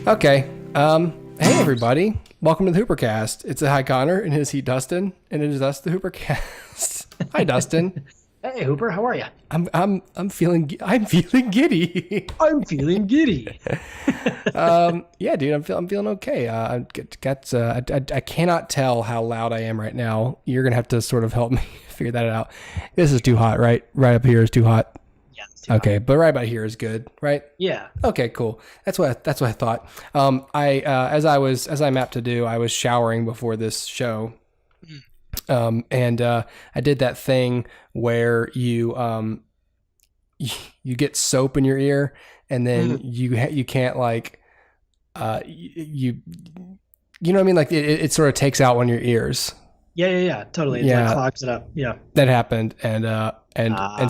Okay. Hey everybody. Welcome to the HooperCast. It's Hi Connor and his he Dustin, and it is us, the HooperCast. Hi Dustin. Hey Hooper, how are you? I'm feeling giddy. I'm feeling giddy. Yeah, dude, I'm feeling okay. I cannot tell how loud I am right now. You're gonna have to sort of help me figure that out. This is too hot, right? Right up here is too hot. Yeah. Too okay, hot. but right about here is good, right? Yeah. Okay, cool. That's what I thought. As I'm apt to do, I was showering before this show. And I did that thing where you get soap in your ear, and then you can't like you know what I mean, like it sort of takes out one of your ears. Yeah, totally. It like clogs it up. Yeah, that happened, and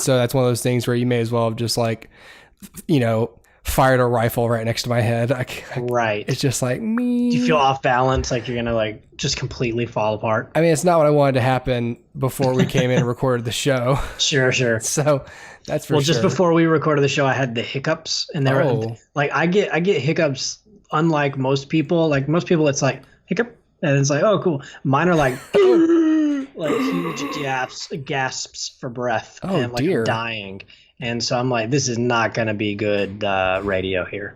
so that's one of those things where you may as well have just like, you know, fired a rifle right next to my head. Right. It's just like me. Do you feel off balance, like you're gonna like just completely fall apart? I mean, it's not what I wanted to happen before we came in and recorded the show. Sure. So that's for sure. Well, just before we recorded the show, I had the hiccups, and they were like, I get hiccups. Unlike most people, it's like hiccup, and it's like, oh, cool. Mine are like like huge gasps for breath, and like I'm dying. And so I'm like, this is not going to be good radio here.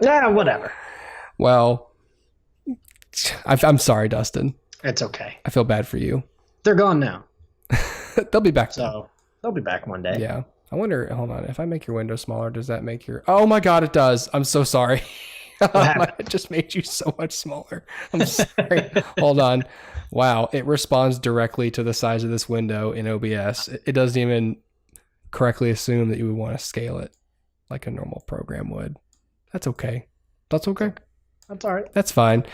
Yeah, whatever. Well, I'm sorry, Dustin. It's okay. I feel bad for you. They're gone now. They'll be back. So they'll be back one day. Yeah. I wonder, hold on, if I make your window smaller, does that make your... Oh my God, it does. I'm so sorry. It just made you so much smaller. I'm sorry. Hold on. Wow. It responds directly to the size of this window in OBS. It doesn't even correctly assume that you would want to scale it like a normal program would. That's okay. That's okay. That's all right. That's fine.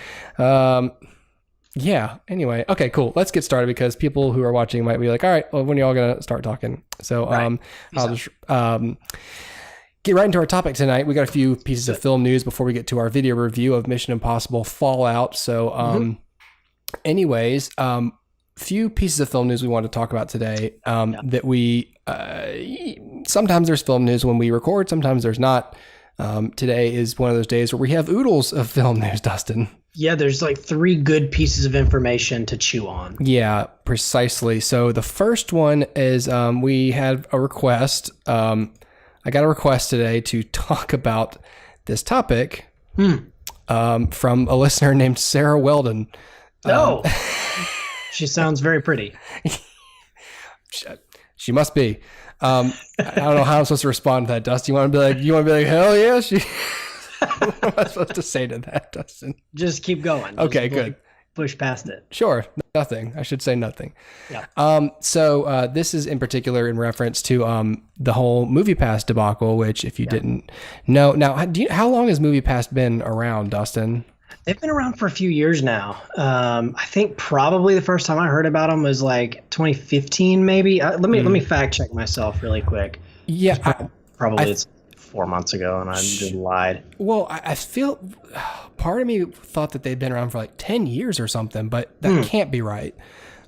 Yeah. Anyway. Okay, cool. Let's get started because people who are watching might be like, all right, well, when are y'all going to start talking? So, I'll just, get right into our topic tonight. We got a few pieces of film news before we get to our video review of Mission Impossible Fallout. So, anyways, few pieces of film news we want to talk about today, that we, sometimes there's film news when we record, sometimes there's not. Today is one of those days where we have oodles of film news, Dustin. Yeah, there's like 3 good pieces of information to chew on. Yeah, precisely. So the first one is we had a request. I got a request today to talk about this topic from a listener named Sarah Weldon. Oh, she sounds very pretty. She must be. I don't know how I'm supposed to respond to that, Dustin. You want to be like, hell yeah, she... What am I supposed to say to that, Dustin? Just keep going. Okay, just good. Push past it. Sure. Nothing. I should say nothing. Yeah. So this is in particular in reference to the whole Moviepass debacle, which if you didn't know, now how long has Moviepass been around, Dustin? They've been around for a few years now. I think probably the first time I heard about them was like 2015, maybe. Let me fact check myself really quick. Yeah, it's 4 months ago, and I just lied. Well, I feel part of me thought that they'd been around for like 10 years or something, but that can't be right.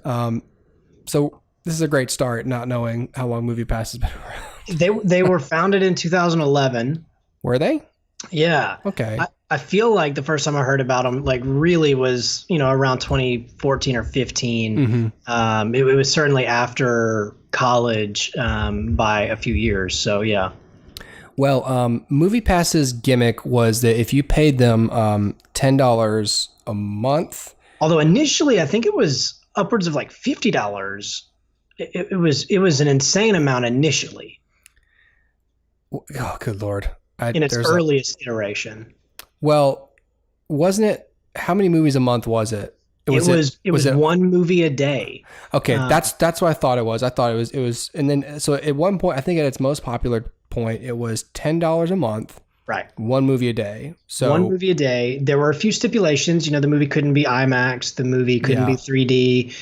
So this is a great start, not knowing how long Moviepass has been around. They were founded in 2011. Were they? Yeah. Okay. I feel like the first time I heard about them, like really was, around 2014 or 15. It was certainly after college by a few years. So yeah. Well, Moviepass's gimmick was that if you paid them $10 a month, although initially I think it was upwards of like $50. It was an insane amount initially. Oh, good Lord! In its earliest iteration. Well, wasn't it? How many movies a month was it? It was one movie a day. Okay, that's what I thought it was. I thought it was, and then so at one point, I think at its most popular point, it was $10 a month. Right. One movie a day. So one movie a day. There were a few stipulations. The movie couldn't be IMAX. The movie couldn't be 3D.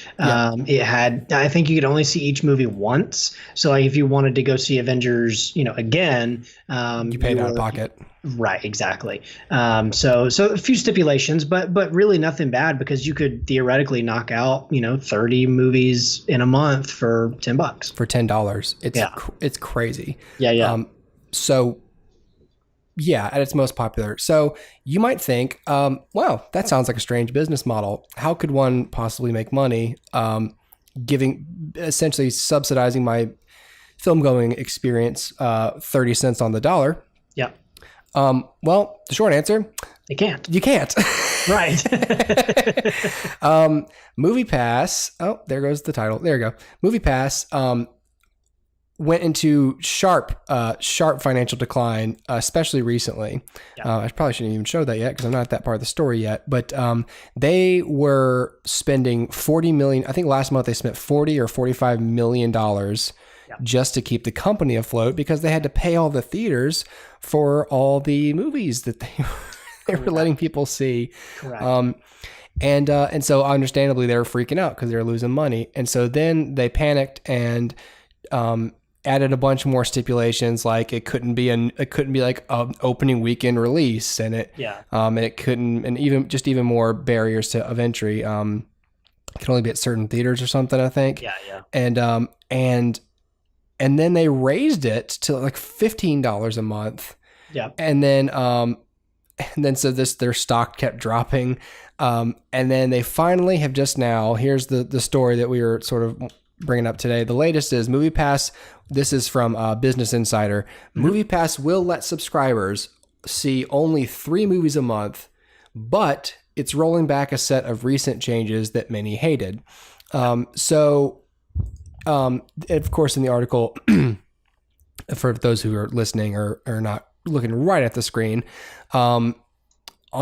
It had, I think you could only see each movie once. So like if you wanted to go see Avengers, again, you paid out of pocket. Right. Exactly. So a few stipulations, but really nothing bad because you could theoretically knock out, 30 movies in a month for $10. For $10. It's crazy. Yeah. So at its most popular. So you might think, wow, that sounds like a strange business model. How could one possibly make money essentially subsidizing my film going experience 30 cents on the dollar? Yeah. Well, the short answer, you can't. You can't. Right. Moviepass. Oh, there goes the title. There you go. Moviepass went into sharp financial decline, especially recently. Yeah. I probably shouldn't even show that yet because I'm not at that part of the story yet. But they were spending $40 million. I think last month they spent $40 or $45 million just to keep the company afloat because they had to pay all the theaters for all the movies that they were letting people see. Correct. And so understandably they were freaking out because they were losing money. And so then they panicked and added a bunch more stipulations, like it couldn't be like an opening weekend release, and it couldn't, and even more barriers of entry. It could only be at certain theaters or something, I think. Yeah. And then they raised it to like $15 a month. Yeah. And then so their stock kept dropping. And then they finally have just now, here's the story that we were sort of bringing up today. The latest is Moviepass. This is from Business Insider. Mm-hmm. Moviepass will let subscribers see only 3 movies a month, but it's rolling back a set of recent changes that many hated. So of course, in the article, for those who are listening or not looking right at the screen, on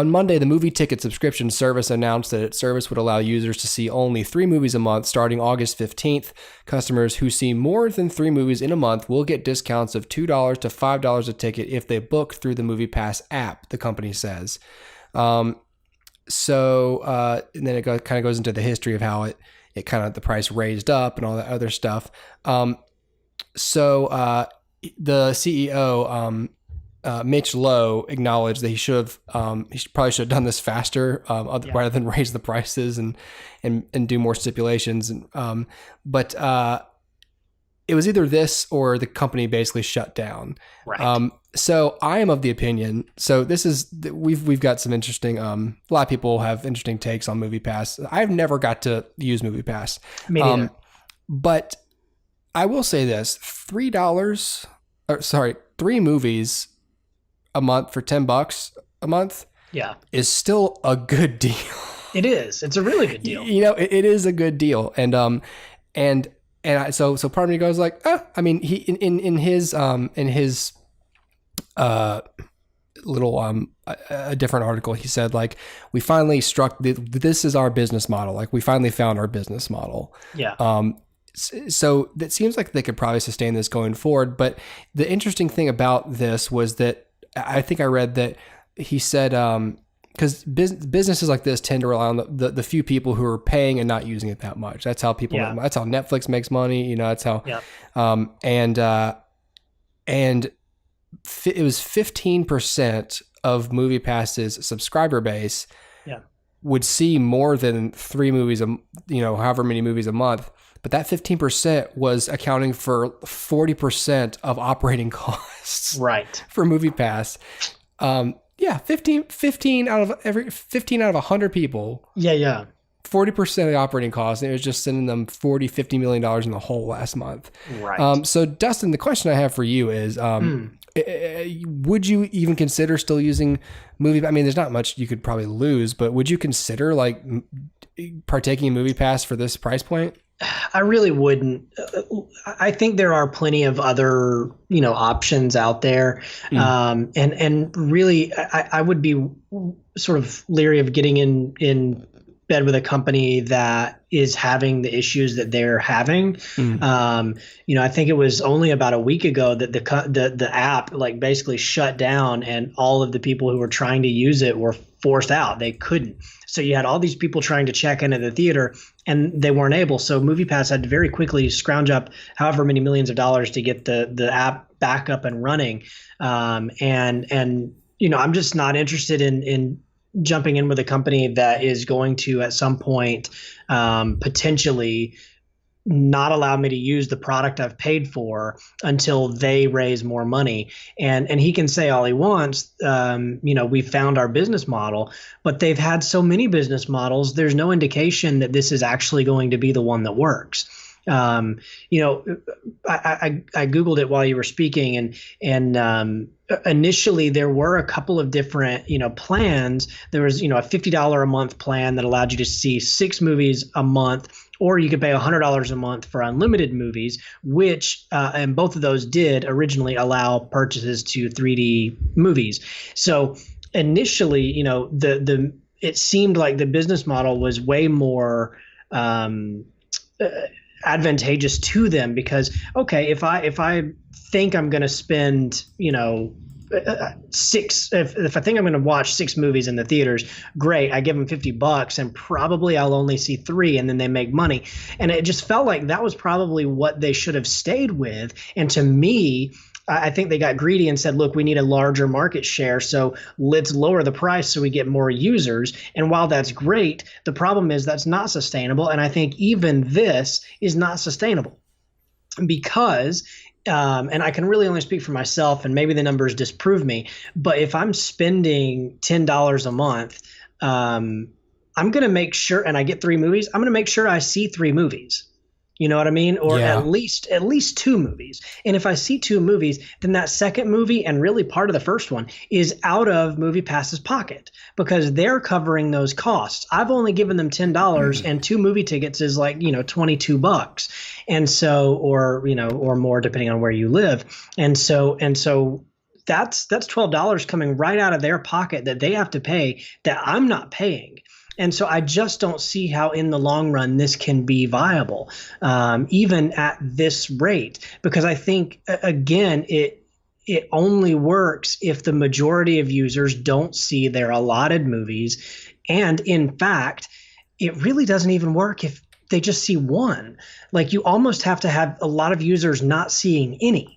Monday, the movie ticket subscription service announced that its service would allow users to see only 3 movies a month starting August 15th. Customers who see more than 3 movies in a month will get discounts of $2 to $5 a ticket if they book through the Moviepass app, the company says. And then it kind of goes into the history of how it kind of the price raised up and all that other stuff. So the CEO, Mitch Lowe, acknowledged that he probably should have done this faster rather than raise the prices and do more stipulations. But it was either this or the company basically shut down. Right. So I am of the opinion. So this is we've got some interesting. A lot of people have interesting takes on Moviepass. I've never got to use Moviepass. Me neither. But I will say this: $3 3 movies a month for $10 a month. Yeah, is still a good deal. It is. It's a really good deal. It is a good deal, so part of me goes like, I mean, he in his little a different article, he said like, we finally struck this is our business model. Like we finally found our business model. Yeah. So that seems like they could probably sustain this going forward. But the interesting thing about this was that I think I read that he said, because businesses like this tend to rely on the few people who are paying and not using it that much. That's how that's how Netflix makes money. That's how, and it was 15% of Moviepass's subscriber base would see more than 3 movies, however many movies a month. But that 15% was accounting for 40% of operating costs. Right. For Moviepass. 15 out of 100 people. Yeah. 40% of the operating costs, and it was just sending them $50 million in the hole last month. Right. So Dustin, the question I have for you is, would you even consider still using Moviepass? I mean, there's not much you could probably lose, but would you consider like partaking in Moviepass for this price point? I really wouldn't. I think there are plenty of other, options out there. And really, I would be sort of leery of getting in bed with a company that is having the issues that they're having. I think it was only about a week ago that the app like basically shut down, and all of the people who were trying to use it were forced out. They couldn't. So you had all these people trying to check into the theater, and they weren't able. So Moviepass had to very quickly scrounge up however many millions of dollars to get the app back up and running. And I'm just not interested in jumping in with a company that is going to at some point potentially not allow me to use the product I've paid for until they raise more money. And he can say all he wants, we found our business model, but they've had so many business models. There's no indication that this is actually going to be the one that works. I Googled it while you were speaking, and initially there were a couple of different, plans. There was, a $50 a month plan that allowed you to see 6 movies a month, or you could pay $100 a month for unlimited movies, which, and both of those did originally allow purchases to 3D movies. So initially, it seemed like the business model was way more, advantageous to them, because okay, if I think I'm going to spend if I think I'm going to watch 6 movies in the theaters, great, I give them $50 and probably I'll only see 3, and then they make money. And it just felt like that was probably what they should have stayed with. And to me, I think they got greedy and said, look, we need a larger market share, so let's lower the price so we get more users. And while that's great, the problem is that's not sustainable. And I think even this is not sustainable because, and I can really only speak for myself, and maybe the numbers disprove me, but if I'm spending $10 a month, I'm going to make sure, and I get 3 movies, I'm going to make sure I see 3 movies. You know what I mean? Or at least 2 movies. And if I see 2 movies, then that second movie, and really part of the first one, is out of Moviepass's pocket because they're covering those costs. I've only given them $10 and 2 movie tickets is like, $22. And so, or more depending on where you live. And so that's $12 coming right out of their pocket that they have to pay that I'm not paying. And so I just don't see how in the long run this can be viable, even at this rate, because I think, again, it only works if the majority of users don't see their allotted movies. And in fact, it really doesn't even work if they just see one. Like, you almost have to have a lot of users not seeing any.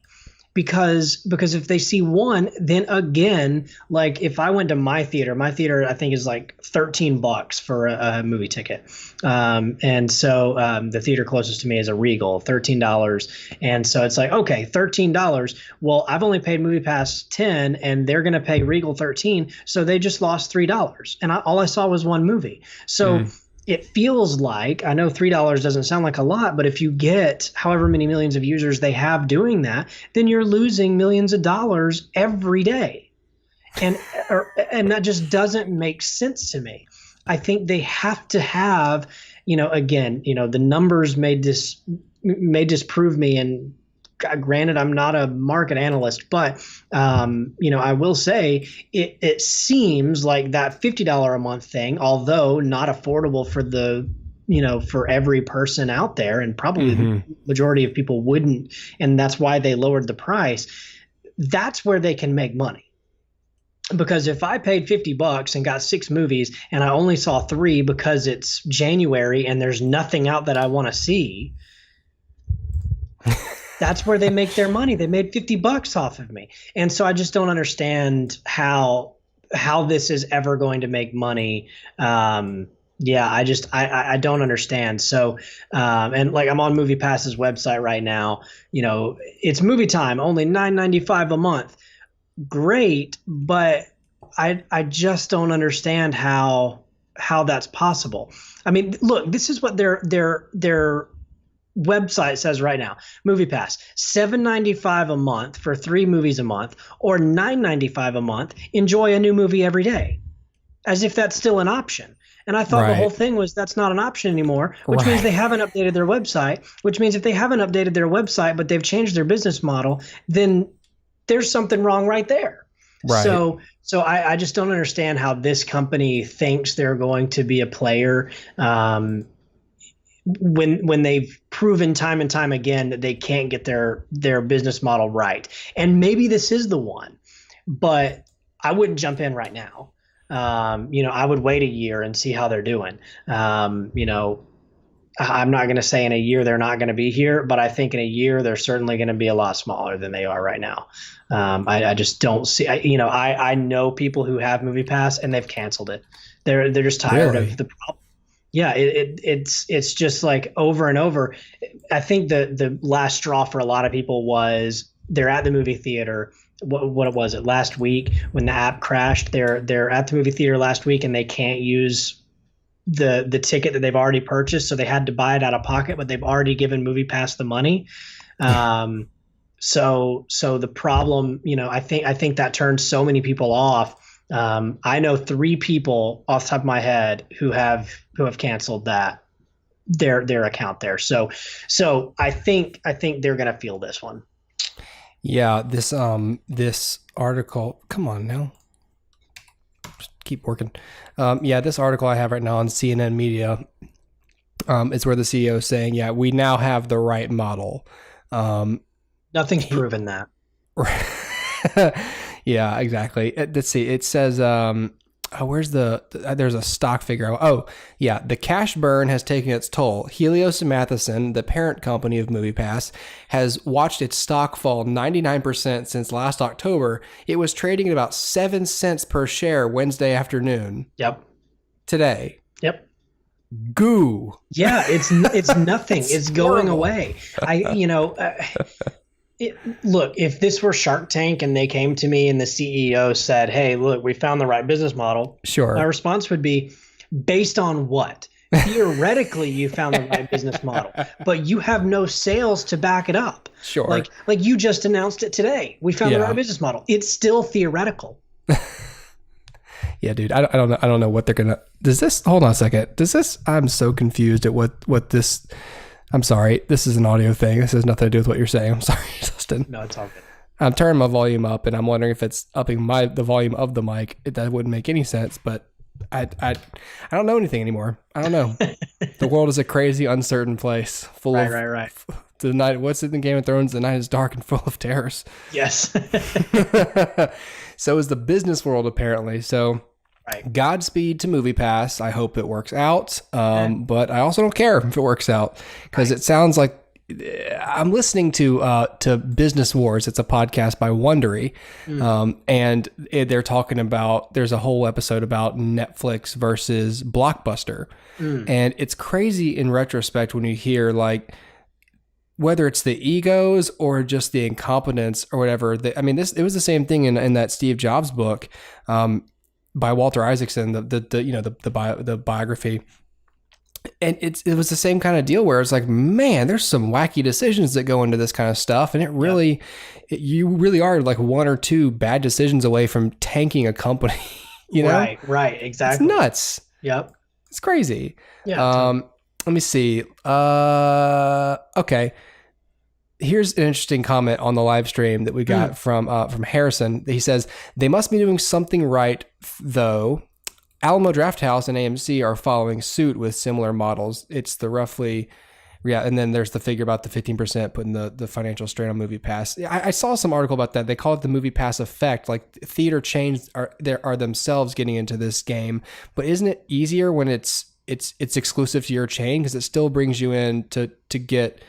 Because if they see one, then again, like if I went to my theater I think is like $13 for a movie ticket. And so the theater closest to me is a Regal, $13. And so it's like, okay, $13. Well, I've only paid Moviepass $10 and they're going to pay Regal $13. So they just lost $3. And all I saw was one movie. So it feels like, I know $3 doesn't sound like a lot, but if you get however many millions of users they have doing that, then you're losing millions of dollars every day. And that just doesn't make sense to me. I think they have to have, again, the numbers may disprove me, and granted, I'm not a market analyst, but I will say it seems like that $50 a month thing, although not affordable for for every person out there, and probably the majority of people wouldn't, and that's why they lowered the price. That's where they can make money. Because if I paid $50 and got 6 movies and I only saw 3 because it's January and there's nothing out that I want to see, that's where they make their money. They made $50 off of me. And so I just don't understand how this is ever going to make money. I don't understand. So, and like I'm on Moviepass's website right now, it's movie time, only $9.95 a month. Great. But I just don't understand how that's possible. I mean, look, this is what their website says right now. Moviepass, $7.95 a month for 3 movies a month, or $9.95 a month. Enjoy a new movie every day, as if that's still an option. And I thought the whole thing was that's not an option anymore, which means they haven't updated their website. Which means if they haven't updated their website, but they've changed their business model, then there's something wrong right there. Right. So I just don't understand how this company thinks they're going to be a player. When they've proven time and time again that they can't get their business model right. And maybe this is the one, but I wouldn't jump in right now. I would wait a year and see how they're doing. I'm not going to say in a year they're not going to be here, but I think in a year they're certainly going to be a lot smaller than they are right now. I just don't see. I know people who have Moviepass and they've canceled it. They're just tired of the problem. Yeah, it's just like over and over. I think the last straw for a lot of people was they're at the movie theater. What was it last week when the app crashed? They're at the movie theater last week and they can't use the ticket that they've already purchased, so they had to buy it out of pocket, but they've already given Moviepass the money. So the problem, I think that turned so many people off. I know 3 people off the top of my head who have canceled their account there. So I think they're gonna feel this one. Yeah, this article. Come on now, just keep working. This article I have right now on CNN Media is where the CEO is saying, "Yeah, we now have the right model." Nothing's proven that. Yeah, exactly. Let's see. It says, where's there's a stock figure. Oh, yeah. The cash burn has taken its toll. Helios and Matheson, the parent company of Moviepass, has watched its stock fall 99% since last October. It was trading at about 7 cents per share Wednesday afternoon. Yep. Today. Yep. Goo. Yeah, it's nothing. It's going away. Look, if this were Shark Tank and they came to me and the CEO said, "Hey, look, we found the right business model," sure, my response would be, "Based on what? Theoretically, you found the right business model, but you have no sales to back it up." Sure, like you just announced it today. We found the right business model. It's still theoretical. Yeah, dude, I don't know what they're gonna. Does this? Hold on a second. Does this? I'm so confused at what this. I'm sorry. This is an audio thing. This has nothing to do with what you're saying. I'm sorry, Justin. No, it's all good. I'm turning my volume up, and I'm wondering if it's upping the volume of the mic. That wouldn't make any sense, but I don't know anything anymore. I don't know. The world is a crazy, uncertain place, full of right. The night. What's in the Game of Thrones? The night is dark and full of terrors. Yes. So is the business world, apparently. So. Right. Godspeed to Moviepass. I hope it works out. But I also don't care if it works out because it sounds like I'm listening to Business Wars. It's a podcast by Wondery. And they're talking about, there's a whole episode about Netflix versus Blockbuster. And it's crazy in retrospect when you hear like, whether it's the egos or just the incompetence or whatever. It was the same thing in that Steve Jobs book. By Walter Isaacson, the biography, and it was the same kind of deal where it's like, man, there's some wacky decisions that go into this kind of stuff, and you really are like 1 or 2 bad decisions away from tanking a company. Right, exactly. It's nuts. Yep, it's crazy. Yeah. Let me see. Okay. Here's an interesting comment on the live stream that we got from Harrison. He says, they must be doing something right, though. Alamo Drafthouse and AMC are following suit with similar models. It's the roughly, and then there's the figure about the 15% putting the financial strain on Moviepass. I saw some article about that. They call it the Moviepass effect. Like theater chains are themselves getting into this game. But isn't it easier when it's exclusive to your chain because it still brings you in to get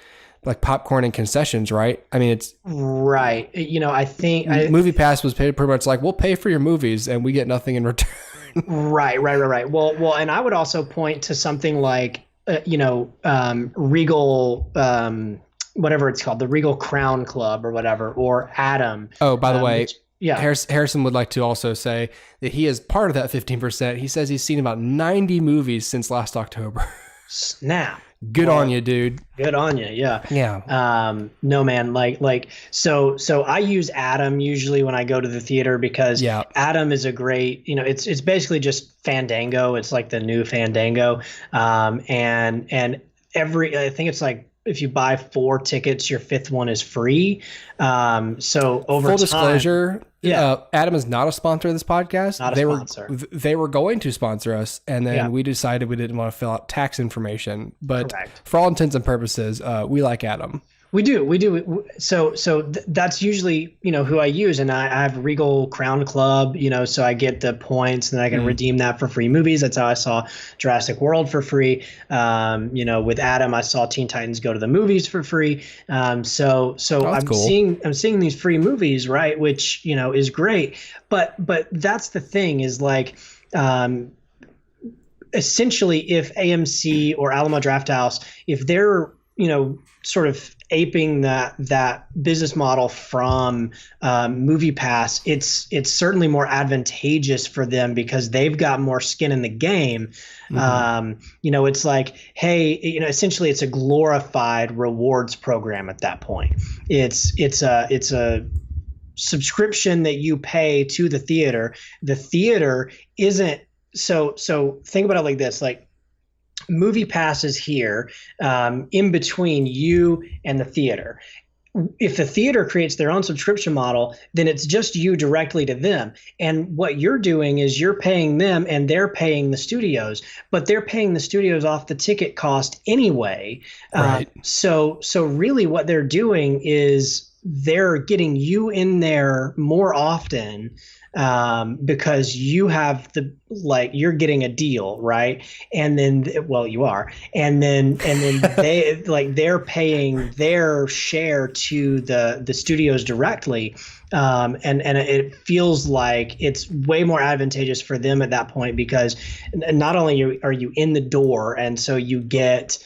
like popcorn and concessions, right? I mean, it's right. I think Moviepass was pretty much like, we'll pay for your movies and we get nothing in return. Right. Well, and I would also point to something like, Regal, whatever it's called, the Regal Crown Club or whatever, or Adam. Oh, by the way, Harrison would like to also say that he is part of that 15%. He says he's seen about 90 movies since last October. Snap. Good on you, dude. Good on you. Yeah. Yeah. No, man. So I use Adam usually when I go to the theater because Adam is a great, it's basically just Fandango. It's like the new Fandango. And I think it's like, if you buy 4 tickets, your 5th one is free. So over full disclosure, Adam is not a sponsor of this podcast. Not a sponsor. They were going to sponsor us, and then we decided we didn't want to fill out tax information. But for all intents and purposes, we like Adam. We do. So that's usually, who I use, and I have Regal Crown Club, so I get the points and I can redeem that for free movies. That's how I saw Jurassic World for free. With Adam, I saw Teen Titans Go to the Movies for free. So I'm cool. seeing these free movies, right? Which, is great. But that's the thing is like, essentially, if AMC or Alamo Drafthouse, if they're, sort of aping that business model from Moviepass, it's certainly more advantageous for them because they've got more skin in the game. It's like, hey, essentially it's a glorified rewards program at that point. It's a subscription that you pay to the theater. The theater isn't so think about it like this, like Moviepass is here in between you and the theater. If the theater creates their own subscription model, then it's just you directly to them. And what you're doing is you're paying them and they're paying the studios, but they're paying the studios off the ticket cost anyway. Right. So really what they're doing is they're getting you in there more often because you have you're getting a deal, right? And then, well, you are, and then they they're paying their share to the studios directly, and it feels like it's way more advantageous for them at that point because not only are you in the door, and so you get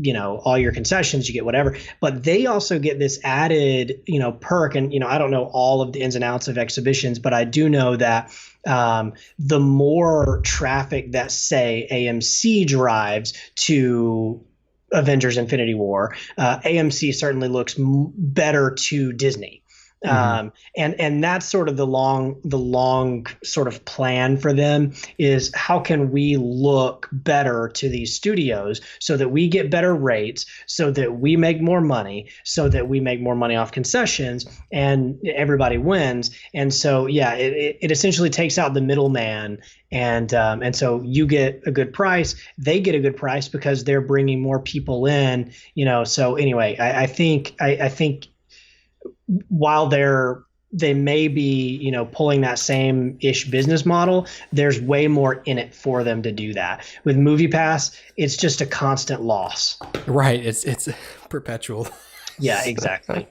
all your concessions, you get whatever, but they also get this added, perk. And, I don't know all of the ins and outs of exhibitions, but I do know that the more traffic that, say, AMC drives to Avengers Infinity War, AMC certainly looks better to Disney. And that's sort of the long sort of plan for them is how can we look better to these studios so that we get better rates, so that we make more money, so that we make more money off concessions and everybody wins. And so, yeah, it essentially takes out the middleman. And so you get a good price, they get a good price because they're bringing more people in, so anyway, I think while they may be, pulling that same ish business model, there's way more in it for them to do that. With Moviepass, it's just a constant loss. Right. It's perpetual. Yeah, exactly.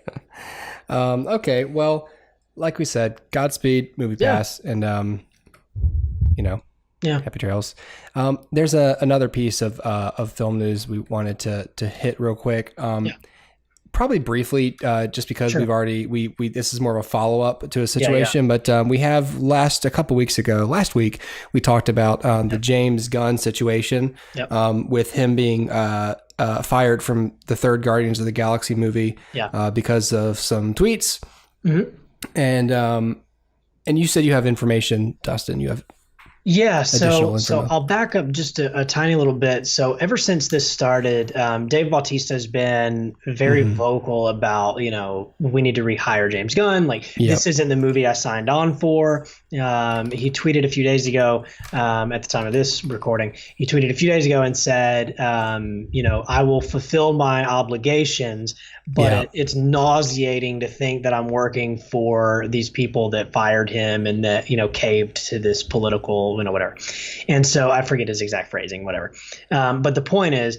Okay. Well, like we said, Godspeed, Moviepass, and happy trails. There's another piece of film news we wanted to hit real quick. Probably briefly, just because we've already we this is more of a follow up to a situation, but we have last week we talked about the James Gunn situation, with him being fired from the third Guardians of the Galaxy movie, because of some tweets, and you said you have information, Dustin. You have. Yeah, so I'll back up just a tiny little bit. So ever since this started, Dave Bautista has been very vocal about, we need to rehire James Gunn. This isn't the movie I signed on for. He tweeted a few days ago, at the time of this recording, and said, I will fulfill my obligations, but it's nauseating to think that I'm working for these people that fired him and that, caved to this political, whatever. And so I forget his exact phrasing, whatever. But the point is,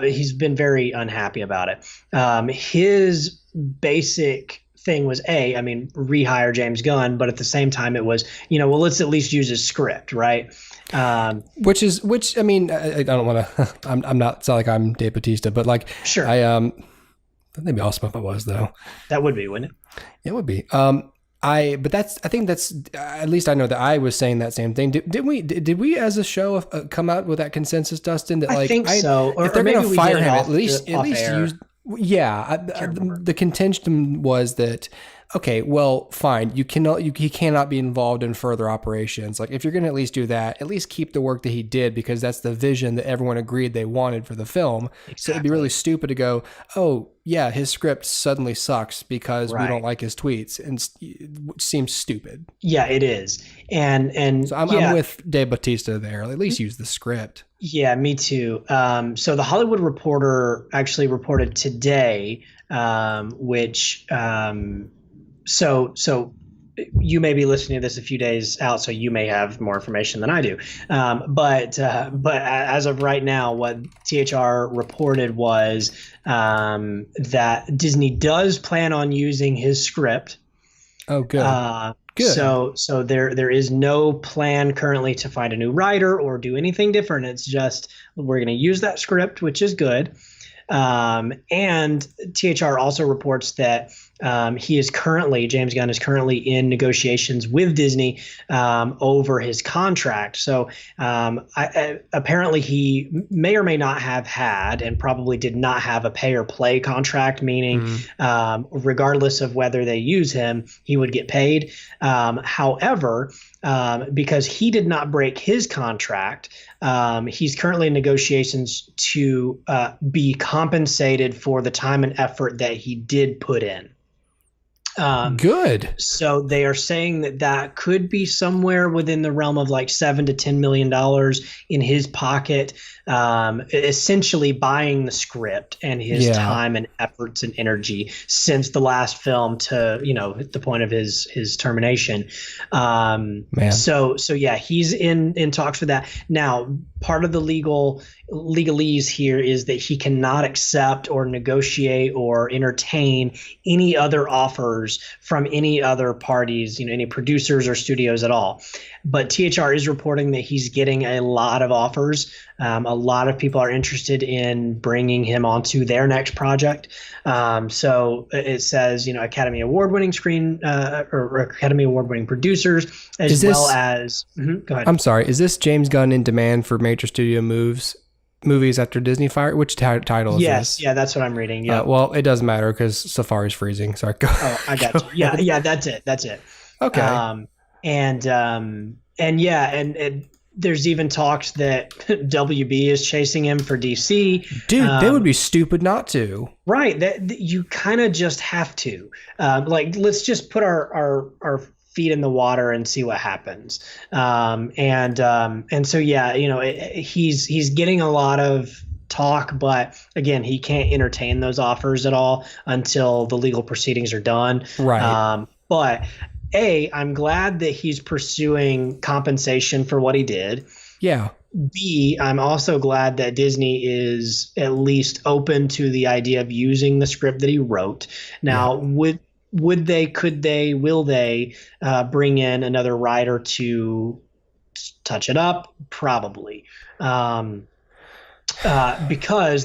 he's been very unhappy about it. His basic thing was rehire James Gunn, but at the same time it was, let's at least use his script, right? I don't want to, I'm not, it's not like I'm Dave Bautista, but sure. That'd be awesome if I was, though. That would be, wouldn't it? It would be. I think that's, at least I know that I was saying that same thing. Did we as a show come out with that consensus, Dustin? That I think so. If they're going to fire him, at least use. Yeah, the contention was that, okay, well, fine, he cannot be involved in further operations. If you're going to at least do that, at least keep the work that he did, because that's the vision that everyone agreed they wanted for the film. Exactly. So it'd be really stupid to go, oh yeah, his script suddenly sucks because we don't like his tweets, and it seems stupid. Yeah, it is. And so I'm with Dave Bautista there. At least use the script. Yeah, me too. So the Hollywood Reporter actually reported today, which so you may be listening to this a few days out, so you may have more information than I do. But as of right now, what THR reported was that Disney does plan on using his script. Oh, good. Good. So there is no plan currently to find a new writer or do anything different. It's just we're going to use that script, which is good. And THR also reports that James Gunn is currently in negotiations with Disney over his contract. So apparently he may or may not have had and probably did not have a pay or play contract, meaning regardless of whether they use him, he would get paid. However, because he did not break his contract, he's currently in negotiations to be compensated for the time and effort that he did put in. Good. So they are saying that could be somewhere within the realm of like $7 to $10 million in his pocket, essentially buying the script and his time and efforts and energy since the last film to, the point of his termination. So yeah, he's in talks for that. Now, part of the legalese here is that he cannot accept or negotiate or entertain any other offers from any other parties, any producers or studios at all. But THR is reporting that he's getting a lot of offers. A lot of people are interested in bringing him onto their next project. So it says, Academy Award-winning or Academy Award-winning producers, as well as. Go ahead. I'm sorry. Is this James Gunn in demand for major studio movies after Disney fired? Which title is this? Yeah, that's what I'm reading. Yeah. Well, it doesn't matter because Safari's freezing. Sorry. Go. Oh, I got you. Yeah, that's it. Okay. And there's even talks that WB is chasing him for DC. Dude, they would be stupid not to. Right. That you kind of just have to. Let's just put our feet in the water and see what happens. And so he's getting a lot of talk, but again, he can't entertain those offers at all until the legal proceedings are done. Right. But I'm glad that he's pursuing compensation for what he did. Yeah. B, I'm also glad that Disney is at least open to the idea of using the script that he wrote. Now, would they, could they, will they bring in another writer to touch it up? Probably. Because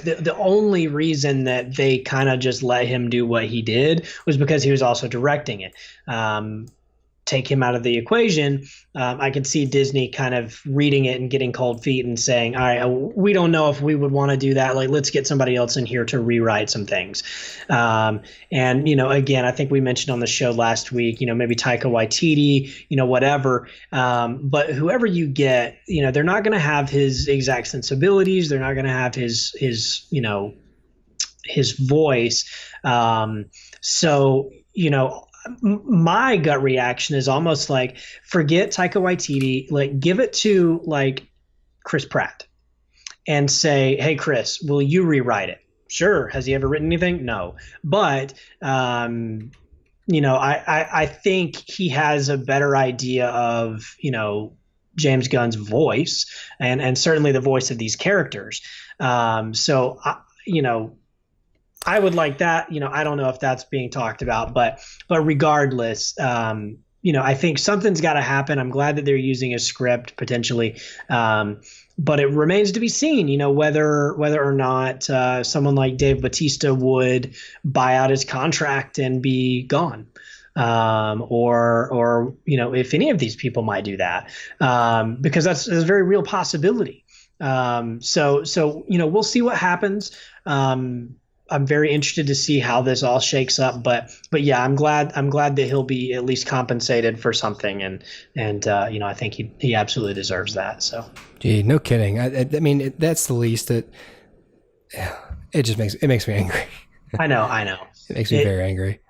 the only reason that they kind of just let him do what he did was because he was also directing it. Take him out of the equation, I could see Disney kind of reading it and getting cold feet and saying, all right, we don't know if we would want to do that. Like, let's get somebody else in here to rewrite some things. And, again, I think we mentioned on the show last week, maybe Taika Waititi, whatever. But whoever you get, they're not going to have his exact sensibilities. They're not going to have his voice. My gut reaction is almost like, forget Taika Waititi, like give it to like Chris Pratt and say, hey, Chris, will you rewrite it? Sure. Has he ever written anything? No. But, I think he has a better idea of, James Gunn's voice and certainly the voice of these characters. I would like that. I don't know if that's being talked about, but regardless, I think something's got to happen. I'm glad that they're using a script potentially, but it remains to be seen, whether or not someone like Dave Bautista would buy out his contract and be gone. Or if any of these people might do that, because that's a very real possibility. So we'll see what happens. I'm very interested to see how this all shakes up, but yeah, I'm glad that he'll be at least compensated for something, and I think he absolutely deserves that. So, gee, no kidding. I mean, that's the least that. It just makes me angry. I know. It makes me very angry.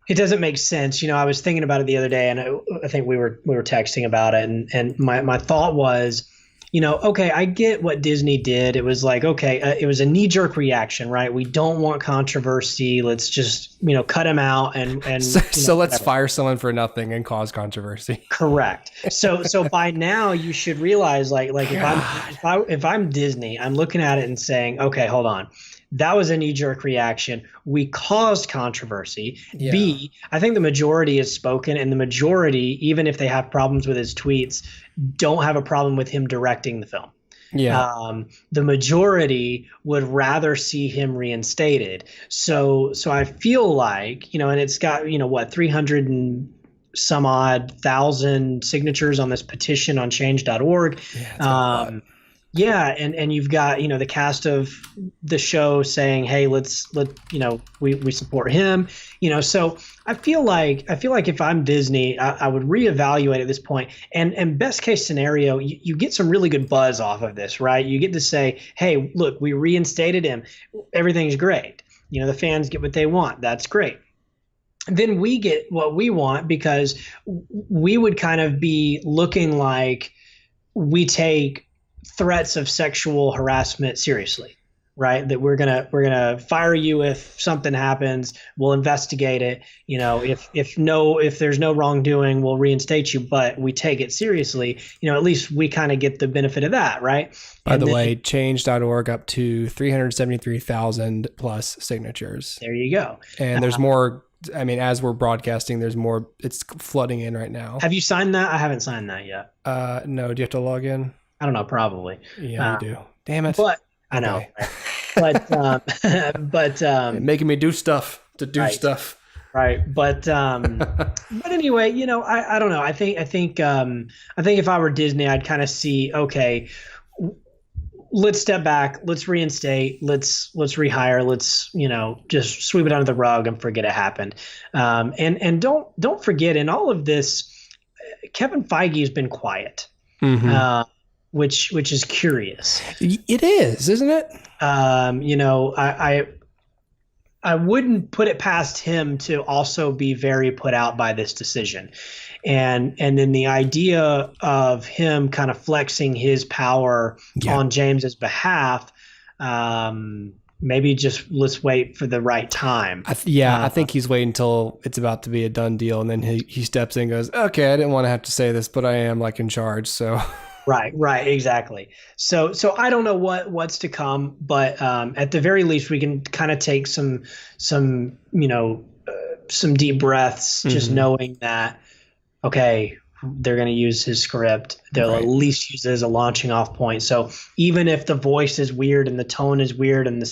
It doesn't make sense. I was thinking about it the other day, and I think we were texting about it, and my thought was, okay, I get what Disney did. It was like, okay, it was a knee-jerk reaction, right? We don't want controversy. Let's just, cut him out and so let's fire someone for nothing and cause controversy. Correct. So by now you should realize, like if I'm Disney, I'm looking at it and saying, okay, hold on. that was a knee-jerk reaction. We caused controversy. Yeah. B, I think the majority is spoken, and the majority, even if they have problems with his tweets, don't have a problem with him directing the film. Yeah. The majority would rather see him reinstated. So I feel like, and it's got, what, 300 and some odd thousand signatures on this petition on change.org. Yeah, and you've got, the cast of the show saying, hey, we support him, so I feel like if I'm Disney, I would reevaluate at this point. And best case scenario, you get some really good buzz off of this, right? You get to say, hey, look, we reinstated him. Everything's great. The fans get what they want. That's great. Then we get what we want, because we would kind of be looking like we take threats of sexual harassment seriously, right? That we're gonna fire you if something happens. We'll investigate it. If there's no wrongdoing, we'll reinstate you. But we take it seriously. At least we kind of get the benefit of that, right? By the way, change.org up to 373,000 plus signatures. There you go. And there's more. I mean, as we're broadcasting, there's more. It's flooding in right now. Have you signed that? I haven't signed that yet. No. Do you have to log in? I don't know. Probably. Yeah, you do. Damn it. But I know. Right? But making me do stuff to do stuff. Right. But anyway, I don't know. I think if I were Disney, I'd kind of see, okay, let's step back, let's reinstate, let's rehire, let's, just sweep it under the rug and forget it happened. And don't forget, in all of this, Kevin Feige has been quiet. Mm-hmm. Which is curious. It is, isn't it? I wouldn't put it past him to also be very put out by this decision. And then the idea of him kind of flexing his power on James's behalf, maybe just let's wait for the right time. I think he's waiting until it's about to be a done deal, and then he steps in and goes, okay, I didn't want to have to say this, but I am in charge, so... Right, exactly. So I don't know what's to come, but at the very least, we can kind of take some deep breaths, just knowing that, okay, they're going to use his script. They'll at least use it as a launching off point. So even if the voice is weird and the tone is weird and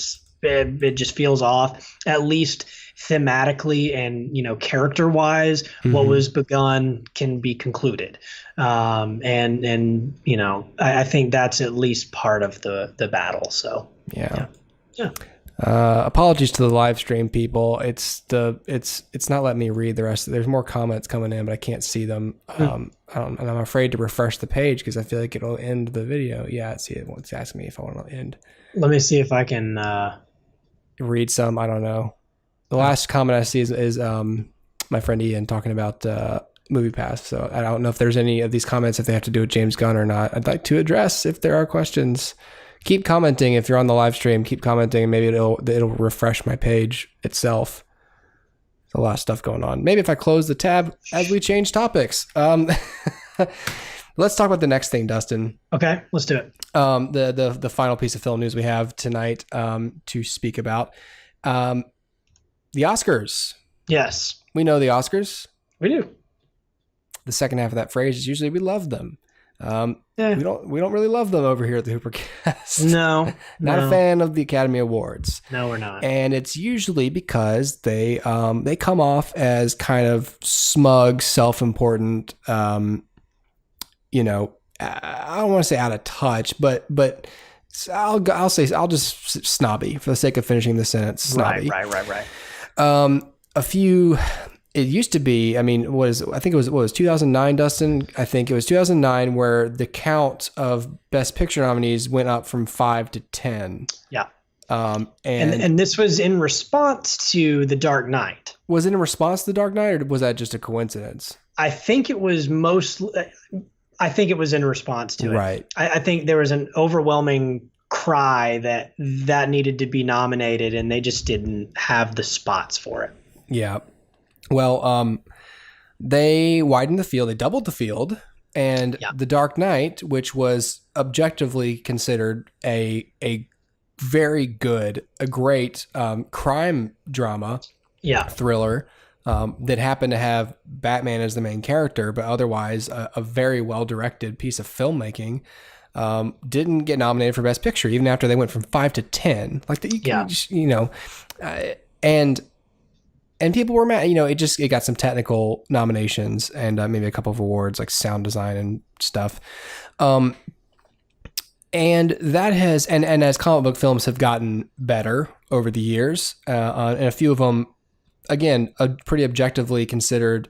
it just feels off, at least thematically and character wise, what was begun can be concluded, and I think that's at least part of the battle. So yeah. Apologies to the live stream people. It's not letting me read the rest. There's more comments coming in, but I can't see them. And I'm afraid to refresh the page because I feel like it'll end the video. Yeah, it's asking me if I want to end. Let me see if I can read some. I don't know. The last comment I see is my friend Ian talking about Moviepass. So I don't know if there's any of these comments, if they have to do with James Gunn or not. I'd like to address if there are questions. Keep commenting if you're on the live stream. Keep commenting, and maybe it'll refresh my page itself. There's a lot of stuff going on. Maybe if I close the tab as we change topics. Let's talk about the next thing, Dustin. Okay, let's do it. The final piece of film news we have tonight to speak about. The Oscars. Yes. We know the Oscars. We do. The second half of that phrase is usually we love them. We don't really love them over here at the HooperCast. No. Not a fan of the Academy Awards. No, we're not. And it's usually because they come off as kind of smug, self-important, I don't want to say out of touch, but I'll just snobby for the sake of finishing the sentence. Snobby. Right. It used to be, I think it was 2009, Dustin? I think it was 2009 where the count of Best Picture nominees went up from 5 to 10. Yeah. And this was in response to The Dark Knight. Was it in response to The Dark Knight, or was that just a coincidence? I think it was in response to it. Right. I think there was an overwhelming cry that needed to be nominated, and they just didn't have the spots for it. Yeah. Well, they widened the field. They doubled the field. And The Dark Knight, which was objectively considered a very good, a great crime drama thriller that happened to have Batman as the main character, but otherwise a very well-directed piece of filmmaking. Didn't get nominated for Best Picture, even after they went from 5 to 10. Like, and people were mad. It got some technical nominations and maybe a couple of awards like sound design and stuff. And that has, and as comic book films have gotten better over the years, and a few of them, again, pretty objectively considered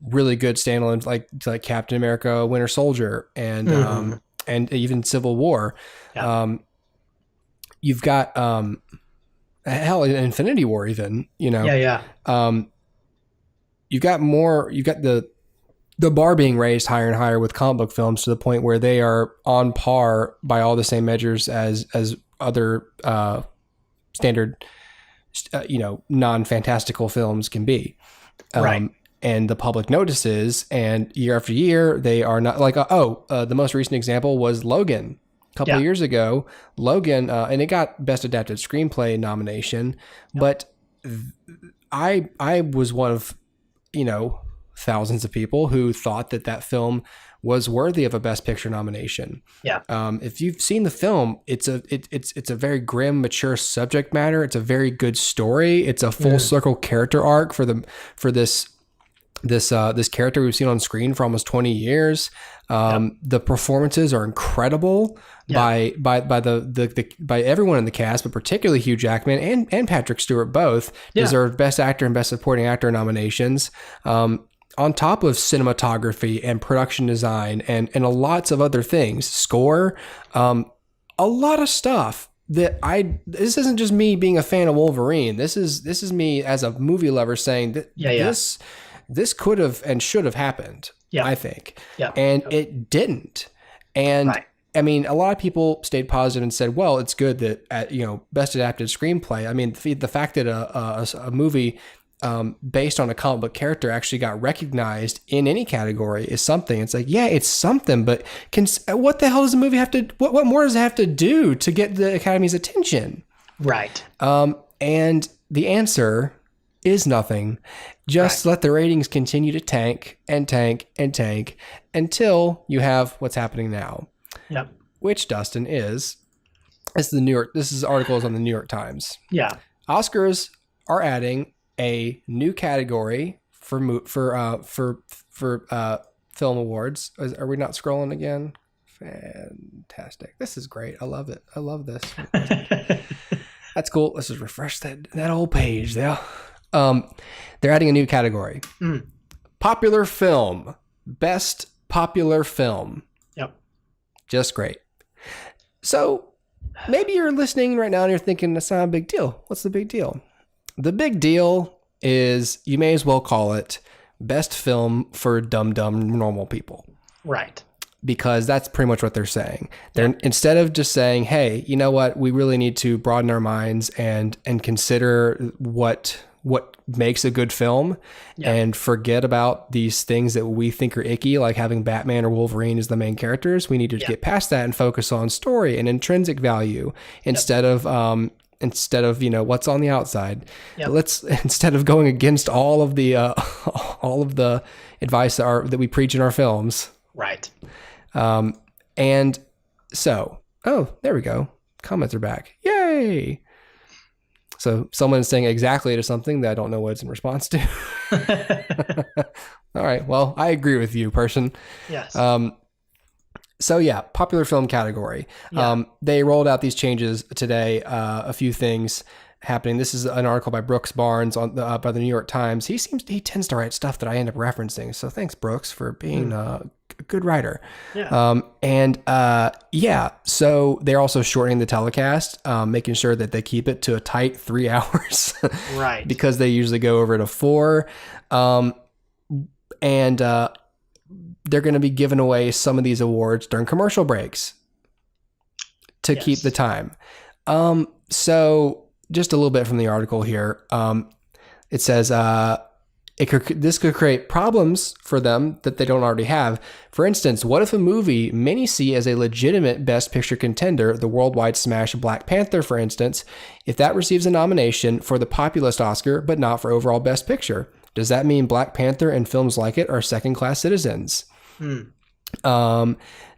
really good standalones, like Captain America, Winter Soldier, and even Civil War. Yeah. You've got hell, Infinity War, even. You've got the bar being raised higher and higher with comic book films to the point where they are on par by all the same measures as other standard, non-fantastical films can be. Right. And the public notices, and year after year, they are not like, the most recent example was Logan. A couple of years ago, Logan, and it got Best Adapted Screenplay nomination, but I was one of, thousands of people who thought that film was worthy of a Best Picture nomination. Yeah. If you've seen the film, it's a very grim, mature subject matter. It's a very good story. It's a full circle character arc for this character we've seen on screen for almost 20 years. The performances are incredible by everyone in the cast, but particularly Hugh Jackman and Patrick Stewart both deserved Best Actor and Best Supporting Actor nominations. On top of cinematography and production design and lots of other things, score, a lot of stuff that this isn't just me being a fan of Wolverine. This is me as a movie lover saying that this could have and should have happened, I think. Yeah. And it didn't. And I mean, a lot of people stayed positive and said, well, it's good that Best Adapted Screenplay. I mean, the fact that a movie based on a comic book character actually got recognized in any category is something. It's like, it's something, but what the hell does the movie have to, what more does it have to do to get the Academy's attention? Right. And the answer is nothing. Just let the ratings continue to tank and tank and tank until you have what's happening now. Yep. Which, Dustin, this articles on the New York Times. Yeah. Oscars are adding a new category for film awards. Are we not scrolling again? Fantastic. This is great. I love it. I love this. That's cool. Let's just refresh that whole page there. They're adding a new category. Popular film. Best popular film. Yep. Just great. So maybe you're listening right now and you're thinking, that's not a big deal. What's the big deal? The big deal is you may as well call it best film for dumb normal people. Right. Because that's pretty much what they're saying. They're instead of just saying, hey, you know what, we really need to broaden our minds and consider what makes a good film and forget about these things that we think are icky, like having Batman or Wolverine as the main characters. We need to get past that and focus on story and intrinsic value instead of what's on the outside. Let's, instead of going against all of the advice that we preach in our films. Right. And so, there we go. Comments are back. Yay. So someone is saying exactly to something that I don't know what it's in response to. All right. Well, I agree with you, person. Yes. So yeah, popular film category. They rolled out these changes today. A few things happening. This is an article by Brooks Barnes by the New York Times. He tends to write stuff that I end up referencing. So thanks, Brooks, for being a good writer. Yeah. So they're also shortening the telecast, making sure that they keep it to a tight 3 hours. Right. Because they usually go over to 4. And they're going to be giving away some of these awards during commercial breaks to keep the time. So just a little bit from the article here. It says, This could create problems for them that they don't already have. For instance, what if a movie many see as a legitimate Best Picture contender, the worldwide smash Black Panther, for instance, if that receives a nomination for the Populist Oscar, but not for overall Best Picture? Does that mean Black Panther and films like it are second-class citizens?